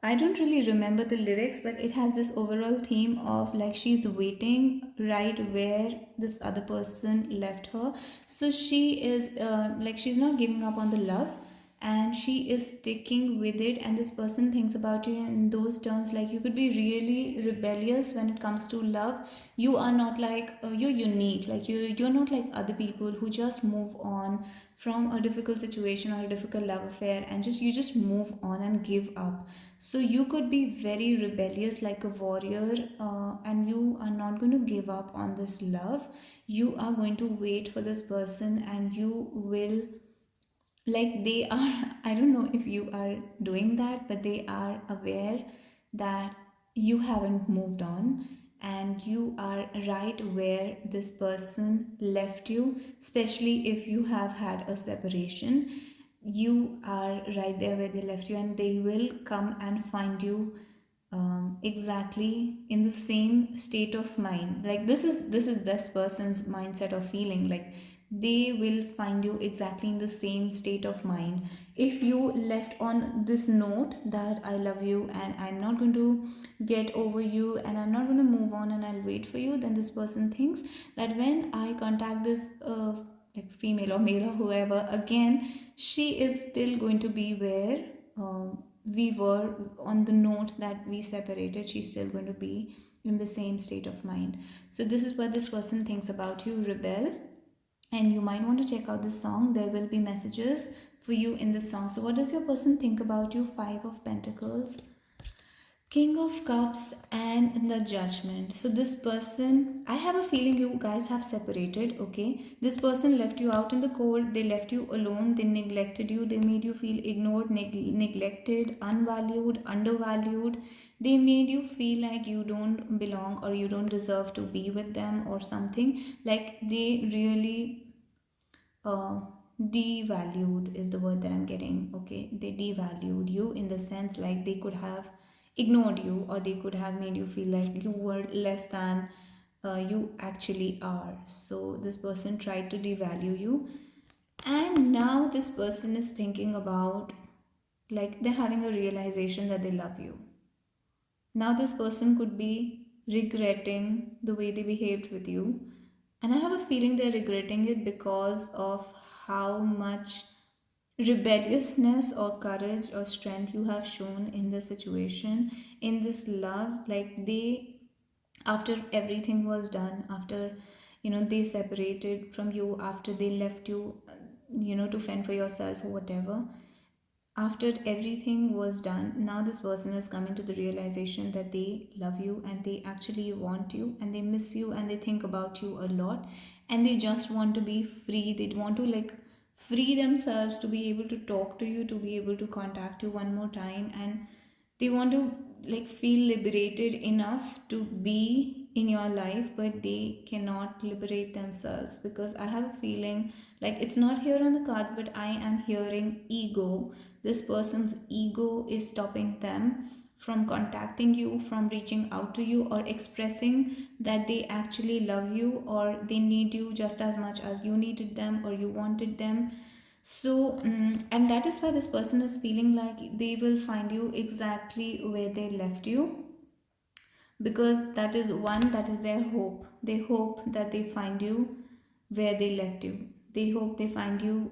I don't really remember the lyrics, but it has this overall theme of like she's waiting right where this other person left her. So she is like she's not giving up on the love. and she is sticking with it, and this person thinks about you in those terms, like you could be really rebellious when it comes to love. You are not like you're unique, like you're not like other people who just move on from a difficult situation or a difficult love affair, and just you just move on and give up. So you could be very rebellious like a warrior, and you are not going to give up on this love. You are going to wait for this person, and you will, like they are I don't know if you are doing that, but they are aware that you haven't moved on, and you are right where this person left you, especially if you have had a separation. You are right there where they left you, and they will come and find you exactly in the same state of mind. Like this is this person's mindset or feeling, like they will find you exactly in the same state of mind. If you left on this note that I love you and I'm not going to get over you and I'm not going to move on and I'll wait for you, then this person thinks that when I contact this like female or male or whoever again, she is still going to be where we were on the note that we separated. She's still going to be in the same state of mind. So this is what this person thinks about you, rebel. And you might want to check out this song. There will be messages for you in this song. So what does your person think about you? Five of Pentacles, King of Cups, and the Judgment. So this person, I have a feeling you guys have separated, okay? This person left you out in the cold. They left you alone. They neglected you. They made you feel ignored, neglected, unvalued, undervalued. They made you feel like you don't belong or you don't deserve to be with them or something. Like they really uh, devalued is the word that I'm getting. Okay, they devalued you in the sense like they could have ignored you, or they could have made you feel like you were less than you actually are. So this person tried to devalue you, and now this person is thinking about, like they're having a realization that they love you. Now this person could be regretting the way they behaved with you, and I have a feeling they're regretting it because of how much rebelliousness or courage or strength you have shown in this situation, in this love. Like they, after everything was done, after they separated from you, after they left you, to fend for yourself or whatever, after everything was done, now this person is coming to the realization that they love you and they actually want you and they miss you and they think about you a lot, and they just want to be free. They want to like free themselves to be able to talk to you, to be able to contact you one more time, and they want to like feel liberated enough to be in your life, but they cannot liberate themselves because I have a feeling like it's not here on the cards, but I am hearing ego. This person's ego is stopping them from contacting you, from reaching out to you, or expressing that they actually love you or they need you just as much as you needed them or you wanted them. So, and that is why this person is feeling like they will find you exactly where they left you, because that is one, that is their hope. They hope that they find you where they left you. They hope they find you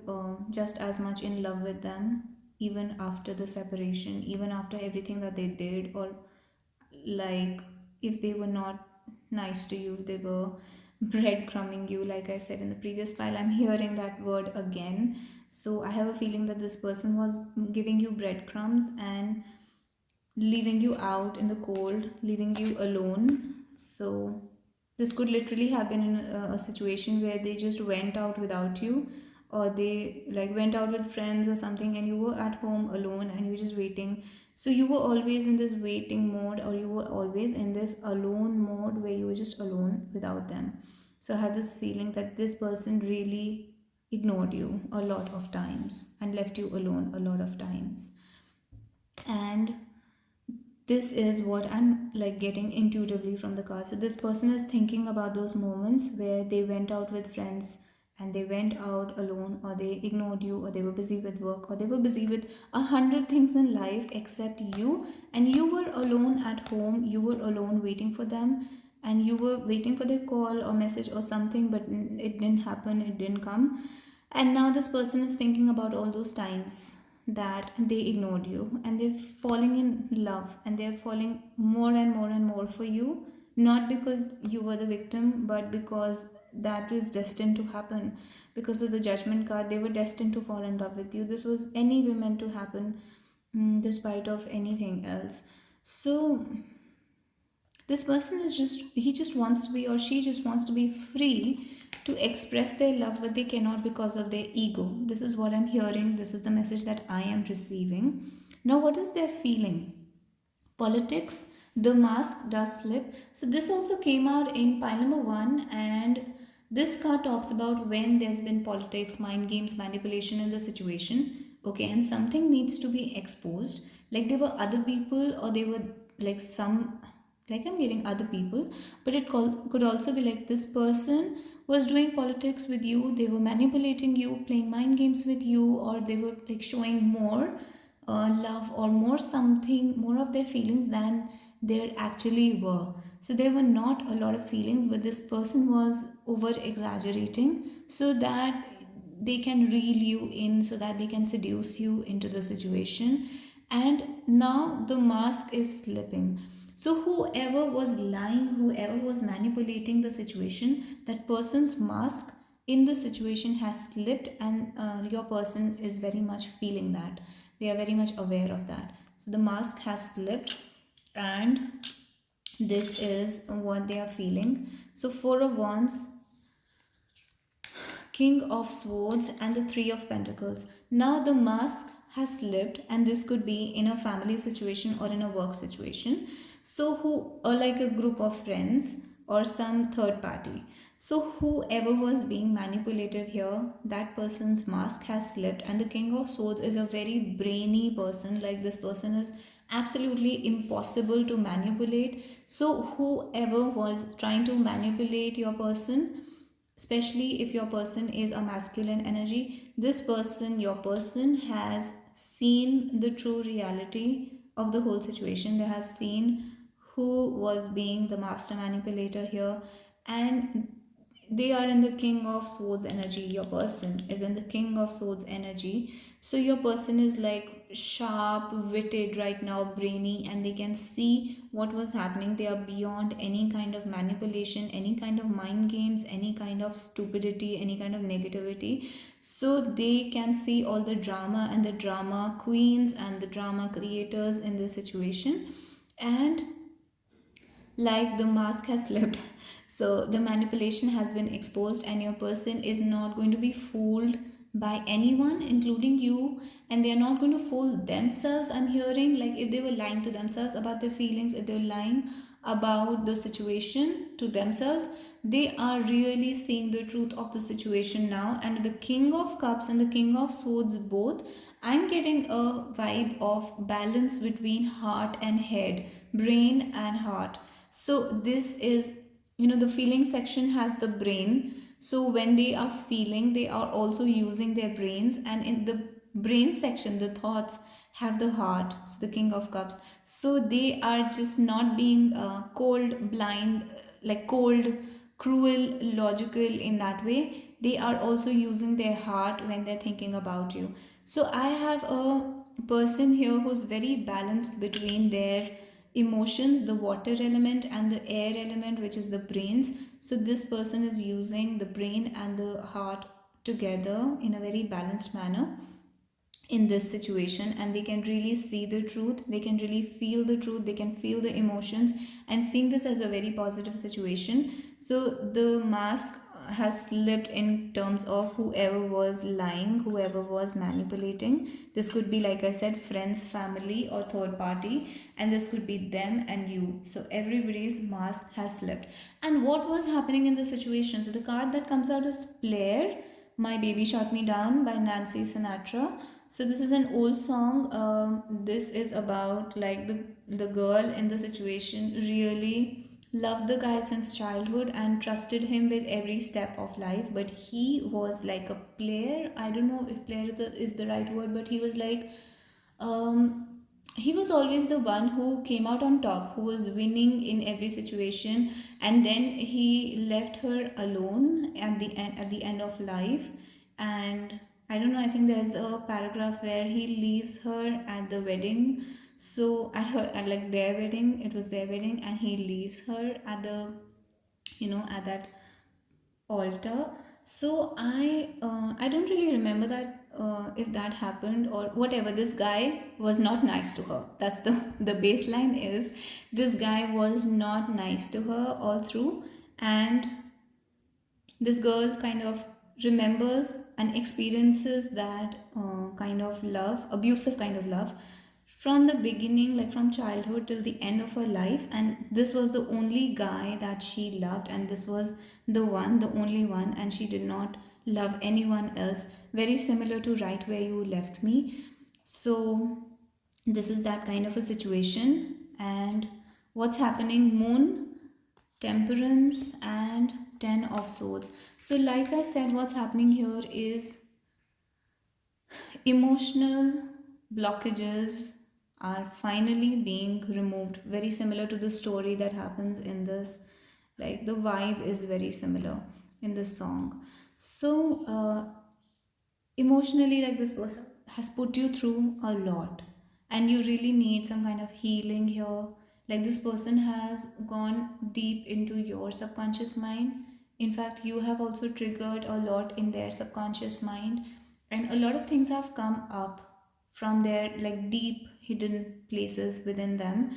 just as much in love with them, even after the separation, even after everything that they did, or like if they were not nice to you, if they were breadcrumbing you, like I said in the previous file. I'm hearing that word again. So I have a feeling that this person was giving you breadcrumbs and leaving you out in the cold, leaving you alone. So this could literally happen in a situation where they just went out without you, or they like went out with friends or something, and you were at home alone and you were just waiting. So you were always in this waiting mode, or you were always in this alone mode where you were just alone without them. So I have this feeling that this person really ignored you a lot of times and left you alone a lot of times. And this is what I'm like getting intuitively from the card. So this person is thinking about those moments where they went out with friends and they went out alone, or they ignored you, or they were busy with work, or they were busy with 100 things in life except you, and you were alone at home. You were alone waiting for them, and you were waiting for their call or message or something, but it didn't happen, it didn't come. And now this person is thinking about all those times that they ignored you and they're falling in love and they're falling more and more and more for you, not because you were the victim, but because that was destined to happen. Because of the judgment card, they were destined to fall in love with you. This was anyway meant to happen, despite of anything else. So this person is just, he just wants to be, or she just wants to be free to express their love, but they cannot because of their ego. This is what I'm hearing. This is the message that I am receiving. Now what is their feeling? Politics, the mask does slip. So this also came out in pile number one, and this card talks about when there's been politics, mind games, manipulation in the situation. Okay, and something needs to be exposed. Like there were other people, or they were like some, like I'm getting other people, but could also be like this person was doing politics with you, they were manipulating you, playing mind games with you, or they were like showing more love or more something, more of their feelings than there actually were. So there were not a lot of feelings, but this person was over exaggerating so that they can reel you in, so that they can seduce you into the situation. And now the mask is slipping. So whoever was lying, whoever was manipulating the situation, that person's mask in the situation has slipped, and your person is very much feeling that. They are very much aware of that. So the mask has slipped, and this is what they are feeling. So Four of Wands, King of Swords, and the Three of Pentacles. Now the mask has slipped, and this could be in a family situation or in a work situation. So who, or like a group of friends or some third party. So whoever was being manipulated here, that person's mask has slipped, and the King of Swords is a very brainy person. Like this person is absolutely impossible to manipulate. So whoever was trying to manipulate your person, especially if your person is a masculine energy, this person, your person, has seen the true reality of the whole situation. They have seen who was being the master manipulator here, and they are in the King of Swords energy. Your person is in the King of Swords energy. So your person is like sharp witted right now, brainy, and they can see what was happening. They are beyond any kind of manipulation, any kind of mind games, any kind of stupidity, any kind of negativity. So they can see all the drama and the drama queens and the drama creators in this situation. And like the mask has slipped, so the manipulation has been exposed, and your person is not going to be fooled by anyone including you, and they are not going to fool themselves. I'm hearing like if they were lying to themselves about their feelings, if they were lying about the situation to themselves, they are really seeing the truth of the situation now. And the King of Cups and the King of Swords both, I'm getting a vibe of balance between heart and head, brain and heart. So this is, the feeling section has the brain. So when they are feeling, they are also using their brains, and in the brain section, the thoughts have the heart. So the King of Cups. So they are just not being cold, blind, like cold, cruel, logical in that way. They are also using their heart when they're thinking about you. So I have a person here who's very balanced between their emotions, the water element, and the air element, which is the brains. So this person is using the brain and the heart together in a very balanced manner in this situation, and they can really see the truth, they can really feel the truth, they can feel the emotions. I'm seeing this as a very positive situation. So the mask has slipped in terms of whoever was lying, whoever was manipulating. This could be, like I said, friends, family, or third party, and this could be them and you. So everybody's mask has slipped. And what was happening in the situation? So the card that comes out is Player, My Baby Shot Me Down by Nancy Sinatra. So this is an old song. This is about like the girl in the situation really loved the guy since childhood and trusted him with every step of life, but he was like a player. I don't know if player is the right word, but he was like, um, he was always the one who came out on top, who was winning in every situation, and then he left her alone at the end of life. And I don't know, I think there's a paragraph where he leaves her at the wedding. So at like their wedding, it was their wedding, and he leaves her at the, at that altar. So I don't really remember that, if that happened or whatever. This guy was not nice to her. That's the baseline is, this guy was not nice to her all through. And this girl kind of remembers and experiences that kind of love, abusive kind of love, from the beginning, like from childhood till the end of her life. And this was the only guy that she loved, and this was the only one, and she did not love anyone else. Very similar to Right Where You Left Me. So this is that kind of a situation. And what's happening? Moon, Temperance, and Ten of Swords. So like I said, what's happening here is emotional blockages are finally being removed. Very similar to the story that happens in this, like the vibe is very similar in this song. So emotionally, like this person has put you through a lot, and you really need some kind of healing here. Like this person has gone deep into your subconscious mind. In fact, you have also triggered a lot in their subconscious mind, and a lot of things have come up from their like deep hidden places within them.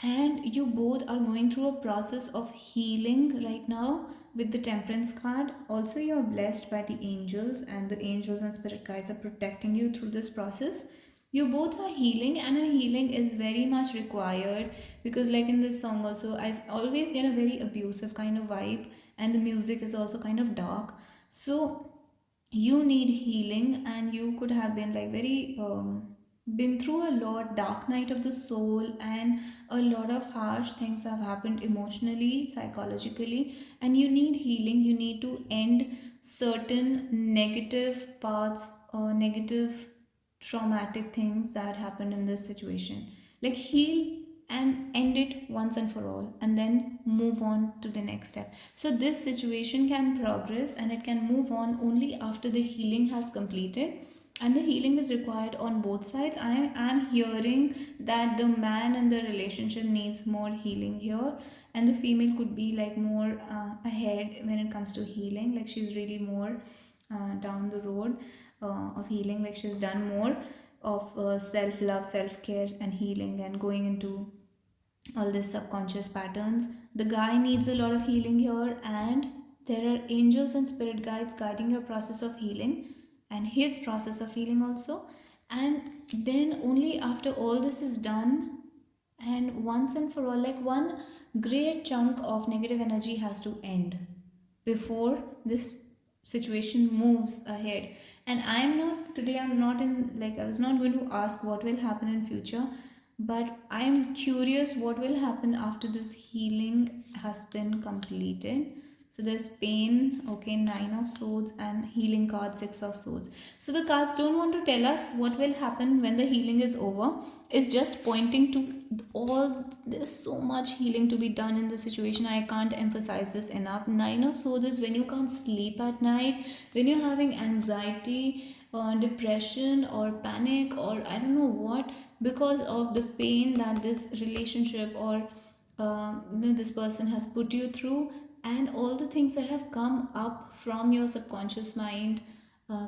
And you both are going through a process of healing right now with the Temperance card. Also, you're blessed by the angels, and the angels and spirit guides are protecting you through this process. You both are healing, and a healing is very much required, because like in this song also, I always get a very abusive kind of vibe, and the music is also kind of dark. So you need healing, and you could have been like very been through a lot, dark night of the soul, and a lot of harsh things have happened emotionally, psychologically, and you need healing. You need to end certain negative parts or negative traumatic things that happened in this situation. Like heal and end it once and for all, and then move on to the next step. So this situation can progress and it can move on only after the healing has completed, and the healing is required on both sides. I am hearing that the man in the relationship needs more healing here, and the female could be like more ahead when it comes to healing. Like she's really more down the road of healing. Like she's done more of self love, self care, and healing, and going into all these subconscious patterns. The guy needs a lot of healing here, and there are angels and spirit guides guiding your process of healing and his process of healing also. And then only after all this is done, and once and for all, like one great chunk of negative energy has to end before this situation moves ahead. And I'm not in, like I was not going to ask what will happen in future, but I am curious what will happen after this healing has been completed. So there's pain, okay, Nine of Swords, and healing card, Six of Swords. So the cards don't want to tell us what will happen when the healing is over. It's just pointing to all, there's so much healing to be done in the situation. I can't emphasize this enough. Nine of Swords is when you can't sleep at night, when you're having anxiety or depression or panic or I don't know what, because of the pain that this relationship or this person has put you through, and all the things that have come up from your subconscious mind,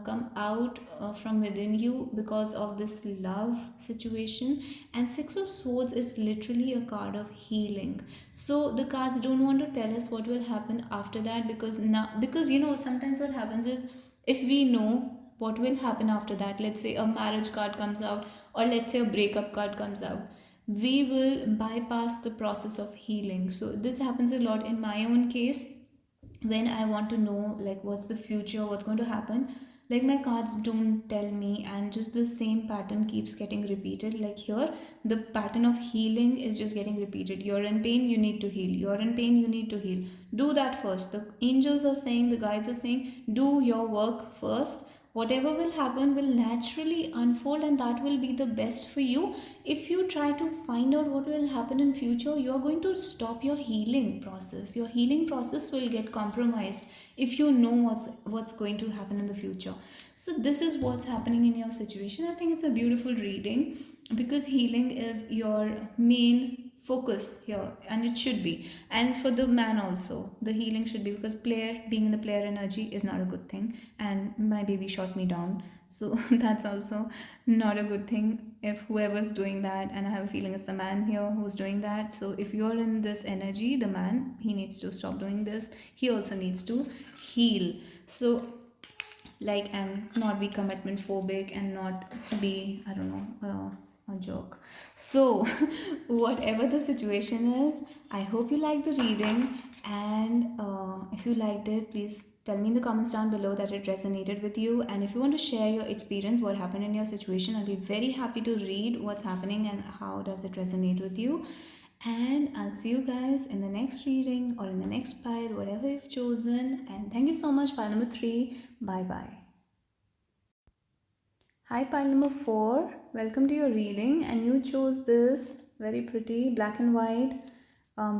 come out from within you because of this love situation. And Six of Swords is literally a card of healing. So the cards don't want to tell us what will happen after that, because now, because sometimes what happens is, if we know what will happen after that, let's say a marriage card comes out, or let's say a breakup card comes out, we will bypass the process of healing. So this happens a lot in my own case. When I want to know like what's the future, what's going to happen, like my cards don't tell me, and just the same pattern keeps getting repeated. Like here, the pattern of healing is just getting repeated. You're in pain, you need to heal. You're in pain, you need to heal. Do that first. The angels are saying, the guides are saying, do your work first. whatever will happen will naturally unfold, and that will be the best for you. If you try to find out what will happen in future, you are going to stop your healing process. Your healing process will get compromised if you know what's going to happen in the future. So this is what's happening in your situation. I think it's a beautiful reading, because healing is your main focus here, and it should be. And for the man also, the healing should be, because player, being in the player energy is not a good thing. And my baby shot me down, so that's also not a good thing if whoever's doing that, and I have a feeling it's the man here who's doing that. So if you're in this energy, the man, he needs to stop doing this. He also needs to heal. So like, and not be commitment phobic, and not be, I don't know, a joke. So whatever the situation is, I hope you like the reading. And if you liked it, please tell me in the comments down below that it resonated with you. And if you want to share your experience, what happened in your situation, I'll be very happy to read what's happening and how does it resonate with you. And I'll see you guys in the next reading, or in the next pile, whatever you've chosen. And thank you so much, pile number 3. Bye bye. Hi, pile number 4. Welcome to your reading. And you chose this very pretty black and white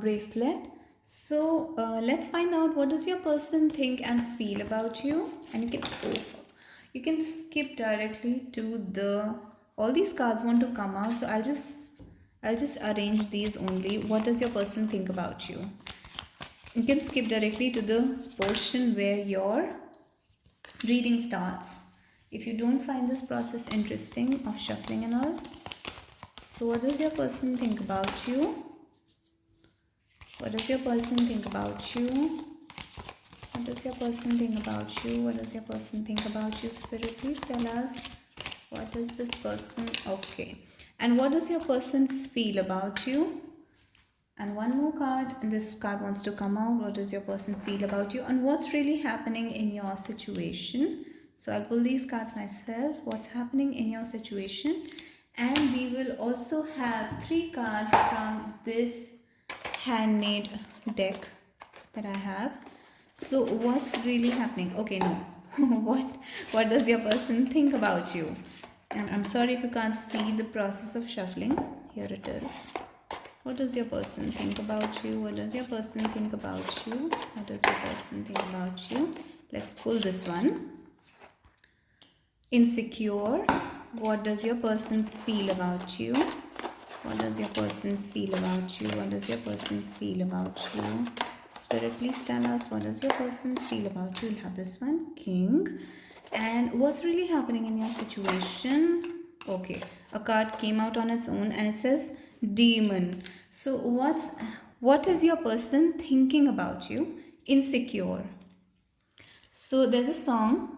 bracelet. So let's find out, what does your person think and feel about you. And you can skip directly to the, all these cards want to come out, so I'll just arrange these only. What does your person think about you? You can skip directly to the portion where your reading starts if you don't find this process interesting of shuffling and all. So what does your person think about you? What does your person think about you? What does your person think about you? What does your person think about you? Spirit, please tell us. What is this person? Okay. And what does your person feel about you? And one more card. And this card wants to come out. What does your person feel about you? And what's really happening in your situation? So I'll pull these cards myself. What's happening in your situation? And we will also have 3 cards from this handmade deck that I have. So what's really happening? Okay, no. What does your person think about you? And I'm sorry if you can't see the process of shuffling. Here it is. What does your person think about you? What does your person think about you? What does your person think about you? Let's pull this one. Insecure. What does your person feel about you? What does your person feel about you? What does your person feel about you? Spirit, please tell us, what does your person feel about you? We'll have this one, King. And what's really happening in your situation? Okay, a card came out on its own and it says Demon. So what is your person thinking about you? Insecure. So there's a song,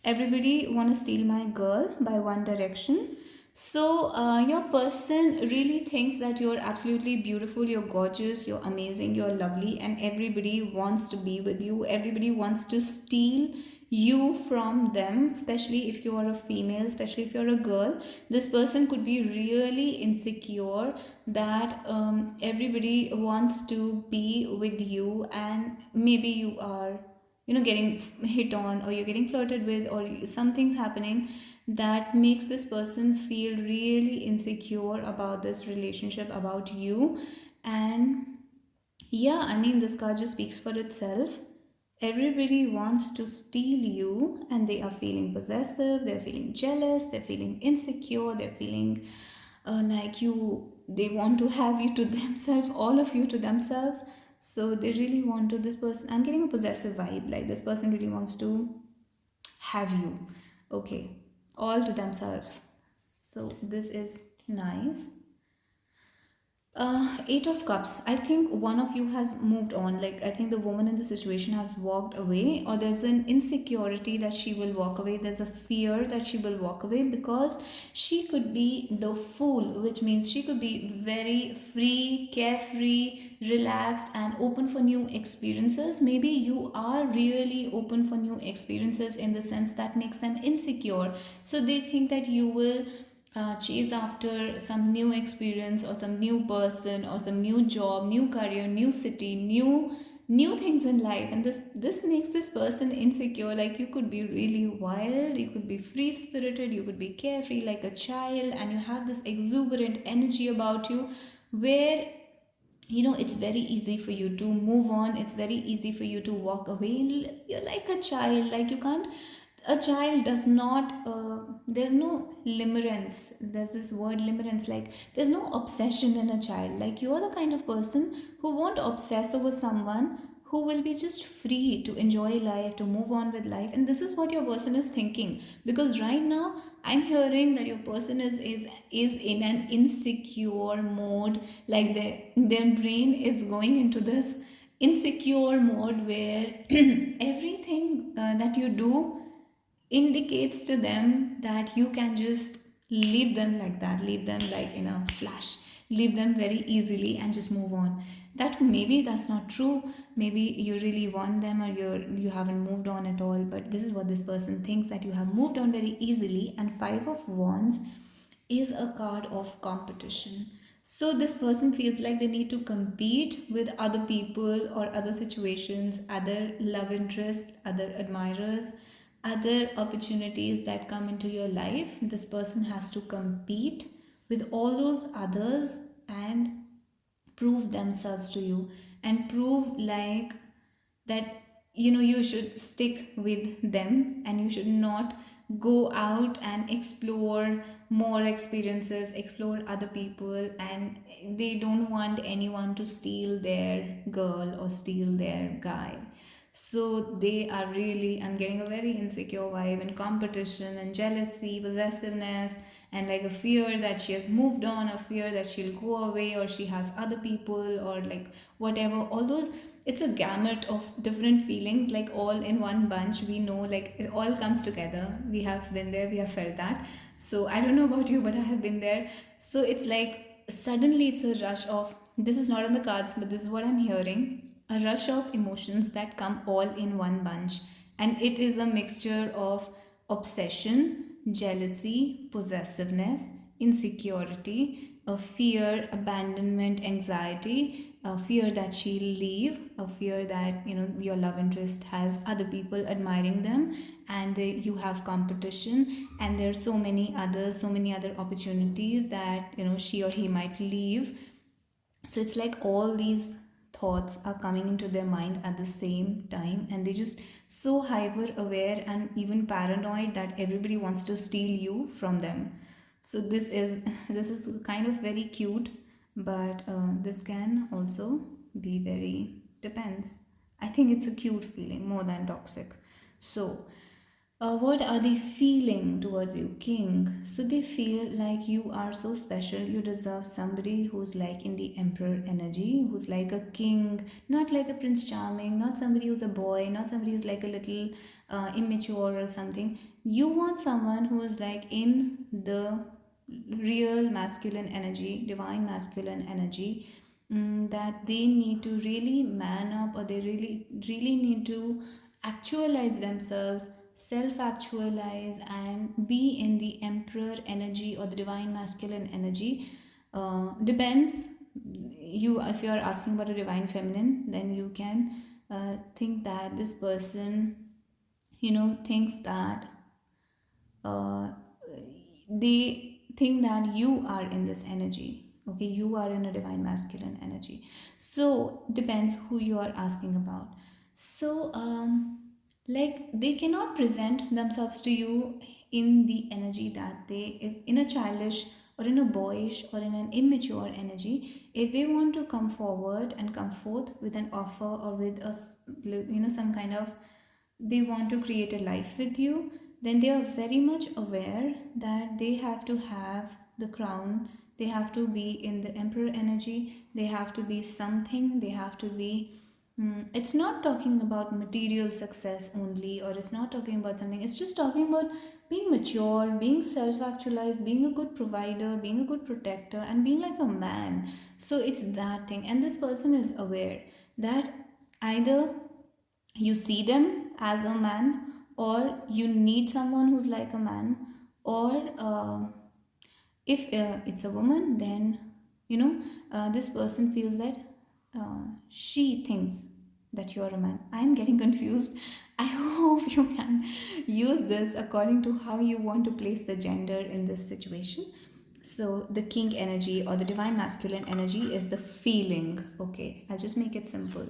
Everybody Wanna Steal My Girl by One Direction. So your person really thinks that you're absolutely beautiful, you're gorgeous, you're amazing, you're lovely, and everybody wants to be with you. Everybody wants to steal you from them, especially if you are a female, especially if you're a girl. This person could be really insecure that everybody wants to be with you, and maybe you are, you know, getting hit on, or you're getting flirted with, or something's happening that makes this person feel really insecure about this relationship, about you. And yeah, I mean, this card just speaks for itself. Everybody wants to steal you, and they are feeling possessive, they're feeling jealous, they're feeling insecure, they're feeling like they want to have you to themselves, all of you to themselves. So they really want to, this person, I'm getting a possessive vibe, like this person really wants to have you, okay, all to themselves. So this is nice. 8 of Cups. I think one of you has moved on. Like, I think the woman in the situation has walked away, or there's an insecurity that she will walk away. There's a fear that she will walk away, because she could be the fool, which means she could be very free, carefree, relaxed, and open for new experiences. Maybe you are really open for new experiences in the sense that makes them insecure. So they think that you will chase after some new experience, or some new person, or some new job, new career, new city, new new things in life, and this makes this person insecure. Like, you could be really wild, you could be free spirited, you could be carefree like a child, and you have this exuberant energy about you, where it's very easy for you to move on, it's very easy for you to walk away. You're like a child. Like, you can't, a child does not there's no limerence. There's this word limerence, like there's no obsession in a child. Like, you're the kind of person who won't obsess over someone, who will be just free to enjoy life, to move on with life. And this is what your person is thinking, because right now I'm hearing that your person is in an insecure mode. Like, their brain is going into this insecure mode, where everything that you do indicates to them that you can just leave them like that, leave them like in a flash, leave them very easily and just move on. That maybe that's not true. Maybe you really want them, or you haven't moved on at all. But this is what this person thinks, that you have moved on very easily. And Five of Wands is a card of competition. So this person feels like they need to compete with other people or other situations, other love interests, other admirers, other opportunities that come into your life. This person has to compete with all those others and prove themselves to you, and prove like that you should stick with them, and you should not go out and explore more experiences, explore other people. And they don't want anyone to steal their girl or steal their guy. So they are really, I'm getting a very insecure vibe, and competition and jealousy, possessiveness, and like a fear that she has moved on, a fear that she'll go away, or she has other people, or like whatever. All those, it's a gamut of different feelings, like all in one bunch. We know, like, it all comes together. We have been there, we have felt that. So I don't know about you, but I have been there. So it's like suddenly it's a rush of, this is not on the cards, but this is what I'm hearing, a rush of emotions that come all in one bunch. And it is a mixture of obsession, jealousy, possessiveness, insecurity, a fear, abandonment, anxiety, a fear that she'll leave, a fear that your love interest has other people admiring them, and you have competition, and there are so many other opportunities that she or he might leave. So it's like all these thoughts are coming into their mind at the same time, and they just so hyper aware and even paranoid that everybody wants to steal you from them. So this is this is kind of very cute, but this can also be very, depends. I think it's a cute feeling more than toxic. So what are they feeling towards you, King? So they feel like you are so special. You deserve somebody who's like in the Emperor energy, who's like a king, not like a Prince Charming, not somebody who's a boy, not somebody who's like a little immature or something. You want someone who is like in the real masculine energy, divine masculine energy, that they need to really man up, or they really need to actualize themselves, self actualize, and be in the emperor energy or the divine masculine energy. Depends, you, if you are asking about a divine feminine, then you can think that this person thinks that uh, they think that you are in this energy. Okay, you are in a divine masculine energy. So depends who you are asking about. So like, they cannot present themselves to you in the energy that they, if in a childish or in a boyish or in an immature energy. If they want to come forward and come forth with an offer, or with a some kind of, they want to create a life with you, then they are very much aware that they have to have the crown, they have to be in the emperor energy, they have to be something, they have to be. It's not talking about material success only, or it's not talking about something, it's just talking about being mature, being self actualized, being a good provider, being a good protector, and being like a man. So it's that thing. And this person is aware that either you see them as a man, or you need someone who's like a man, or if it's a woman, then this person feels that she thinks that you're a man. I'm getting confused. I hope you can use this according to how you want to place the gender in this situation. So, the king energy or the divine masculine energy is the feeling. Okay, I'll just make it simple.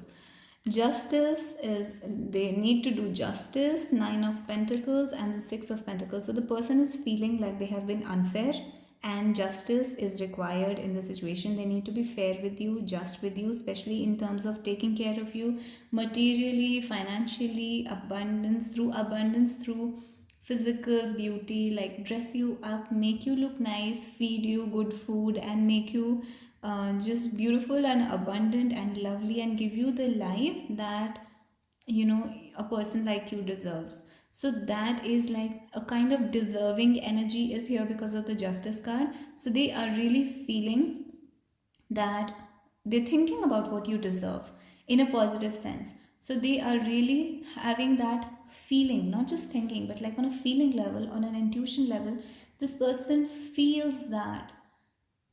Justice is, they need to do justice, Nine of Pentacles and the Six of Pentacles. So the person is feeling like they have been unfair and justice is required in the situation. They need to be fair with you, just with you, especially in terms of taking care of you materially, financially, abundance through physical beauty, like dress you up, make you look nice, feed you good food, and make you just beautiful and abundant and lovely, and give you the life that a person like you deserves. So that is like a kind of deserving energy is here because of the justice card. So they are really feeling that they're thinking about what you deserve in a positive sense. So they are really having that feeling, not just thinking, but like on a feeling level, on an intuition level. This person feels that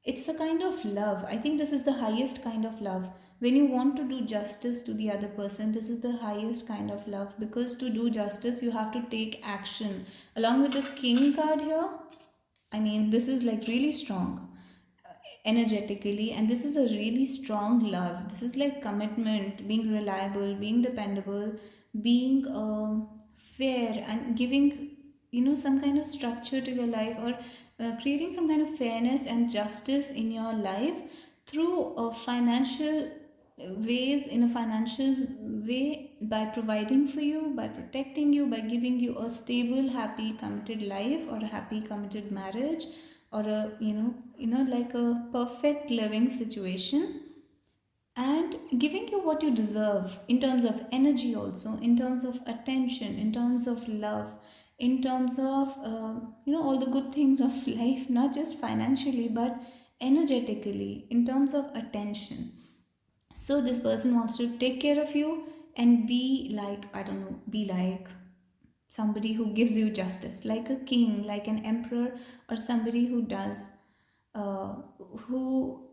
it's a kind of love. I think this is the highest kind of love. When you want to do justice to the other person, this is the highest kind of love, because to do justice, you have to take action. Along with the king card here, I mean, this is like really strong energetically, and this is a really strong love. This is like commitment, being reliable, being dependable, being fair, and giving some kind of structure to your life, or creating some kind of fairness and justice in your life through financial ways, in a financial way, by providing for you, by protecting you, by giving you a stable, happy, committed life, or a happy, committed marriage, or a like a perfect living situation, and giving you what you deserve in terms of energy, also in terms of attention, in terms of love, in terms of all the good things of life, not just financially but energetically, in terms of attention. So this person wants to take care of you and be like, I don't know, be like somebody who gives you justice, like a king, like an emperor, or somebody who does, uh, who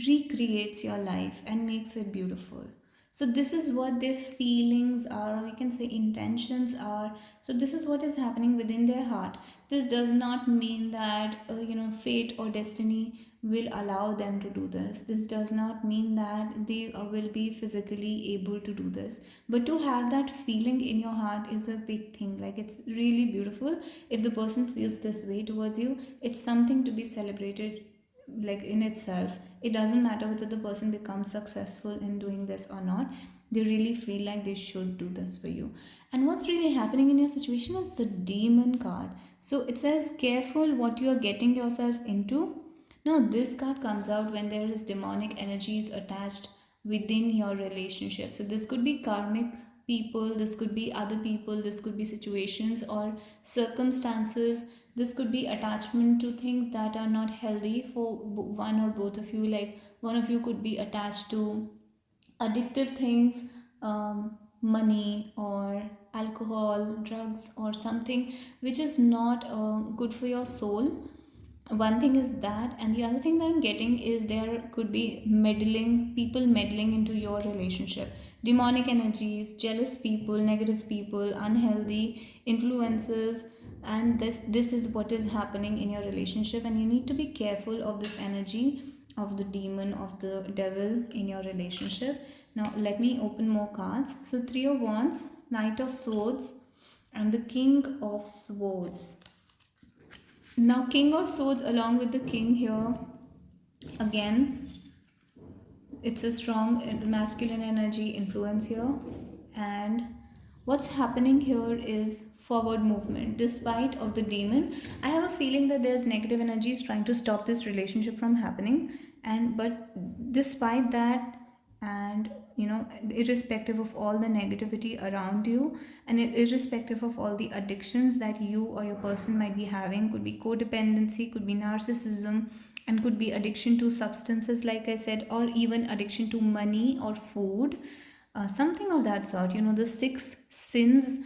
recreates your life and makes it beautiful. So this is what their feelings are, or we can say intentions are. So this is what is happening within their heart. This does not mean that fate or destiny will allow them to do this. This does not mean that they will be physically able to do this. But to have that feeling in your heart is a big thing. Like, it's really beautiful. If the person feels this way towards you, it's something to be celebrated, like in itself. It doesn't matter whether the person becomes successful in doing this or not. They really feel like they should do this for you. And what's really happening in your situation is the demon card. So it says, careful what you are getting yourself into. Now this card comes out when there is demonic energies attached within your relationship. So this could be karmic people, this could be other people, this could be situations or circumstances, this could be attachment to things that are not healthy for one or both of you. Like, one of you could be attached to addictive things, money or alcohol, drugs, or something which is not good for your soul. One thing is that, and the other thing that I'm getting is there could be meddling, people meddling into your relationship, demonic energies, jealous people, negative people, unhealthy influences. And this is what is happening in your relationship, and you need to be careful of this energy of the demon, of the devil in your relationship. Now let me open more cards. So Three of Wands, Knight of Swords, and the King of Swords. Now King of Swords along with the King here, again, it's a strong masculine energy influence here. And what's happening here is forward movement despite of the demon. I have a feeling that there's negative energies trying to stop this relationship from happening, and but despite that, and irrespective of all the negativity around you, and irrespective of all the addictions that you or your person might be having, could be codependency, could be narcissism, and could be addiction to substances, like I said, or even addiction to money or food, something of that sort. The six sins,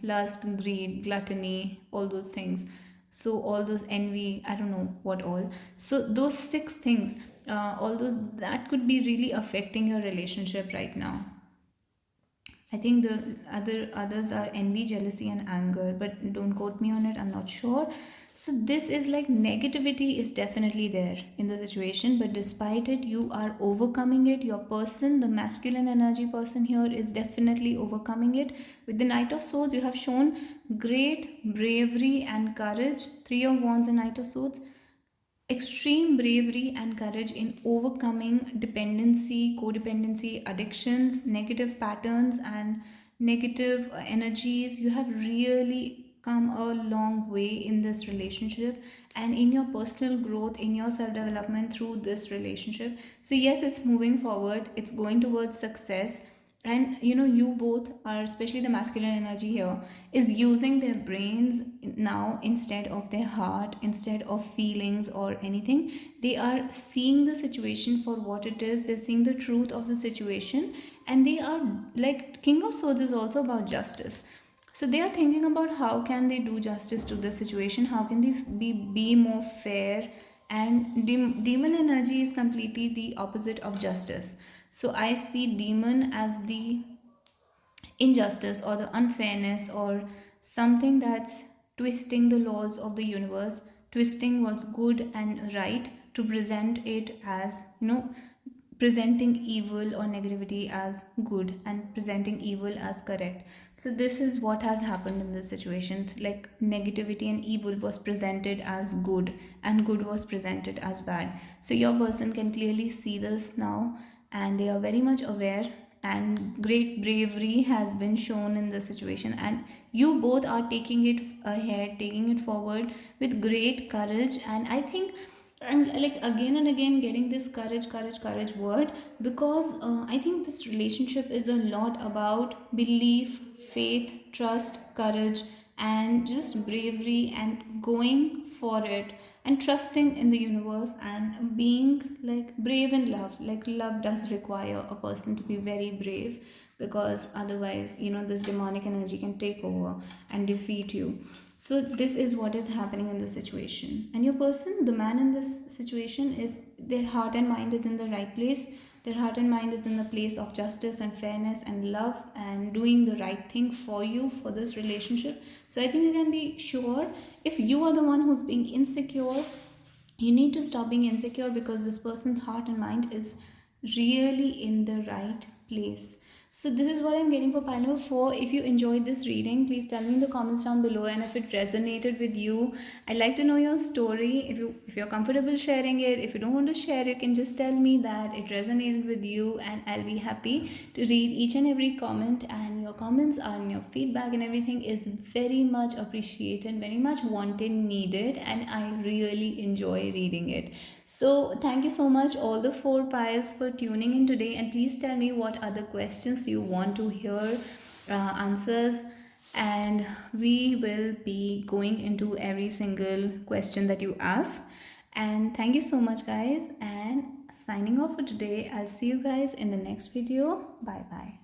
lust, greed, gluttony, all those things. So all those envy, I don't know what all. So those six things, all those that could be really affecting your relationship right now. I think the others are envy, jealousy, and anger, but don't quote me on it. I'm not sure. So this is like negativity is definitely there in the situation, but despite it, you are overcoming it. Your person, the masculine energy person here, is definitely overcoming it. With the Knight of Swords, you have shown great bravery and courage. Three of Wands and Knight of Swords, extreme bravery and courage in overcoming dependency, codependency, addictions, negative patterns, and negative energies. You have really come a long way in this relationship and in your personal growth, in your self development through this relationship. So, yes, it's moving forward, it's going towards success. And you both are, especially the masculine energy here, is using their brains now instead of their heart, instead of feelings or anything. They are seeing the situation for what it is, they're seeing the truth of the situation, and they are like, King of Swords is also about justice. So they are thinking about how can they do justice to the situation, how can they be more fair. And demon energy is completely the opposite of justice. So I see demon as the injustice or the unfairness, or something that's twisting the laws of the universe, twisting what's good and right to present it as, presenting evil or negativity as good and presenting evil as correct. So this is what has happened in this situation. It's like negativity and evil was presented as good and good was presented as bad. So your person can clearly see this now, and they are very much aware, and great bravery has been shown in this situation, and you both are taking it ahead, taking it forward with great courage. And I think I'm like again and again getting this courage, courage, courage word, because I think this relationship is a lot about belief, faith, trust, courage, and just bravery and going for it and trusting in the universe and being like brave in love. Like love does require a person to be very brave, because otherwise, this demonic energy can take over and defeat you. So this is what is happening in this situation, and your person, the man in this situation, is their heart and mind is in the right place. Their heart and mind is in the place of justice and fairness and love and doing the right thing for you, for this relationship. So I think you can be sure, if you are the one who's being insecure, you need to stop being insecure, because this person's heart and mind is really in the right place. So this is what I'm getting for pile number 4. If you enjoyed this reading, please tell me in the comments down below, and if it resonated with you, I'd like to know your story. If you're comfortable sharing it, if you don't want to share, you can just tell me that it resonated with you, and I'll be happy to read each and every comment. And your comments and your feedback and everything is very much appreciated, very much wanted, needed, and I really enjoy reading it. So thank you so much, all the 4 piles, for tuning in today. And please tell me what other questions you want to hear answers. And we will be going into every single question that you ask. And thank you so much, guys. And signing off for today. I'll see you guys in the next video. Bye bye.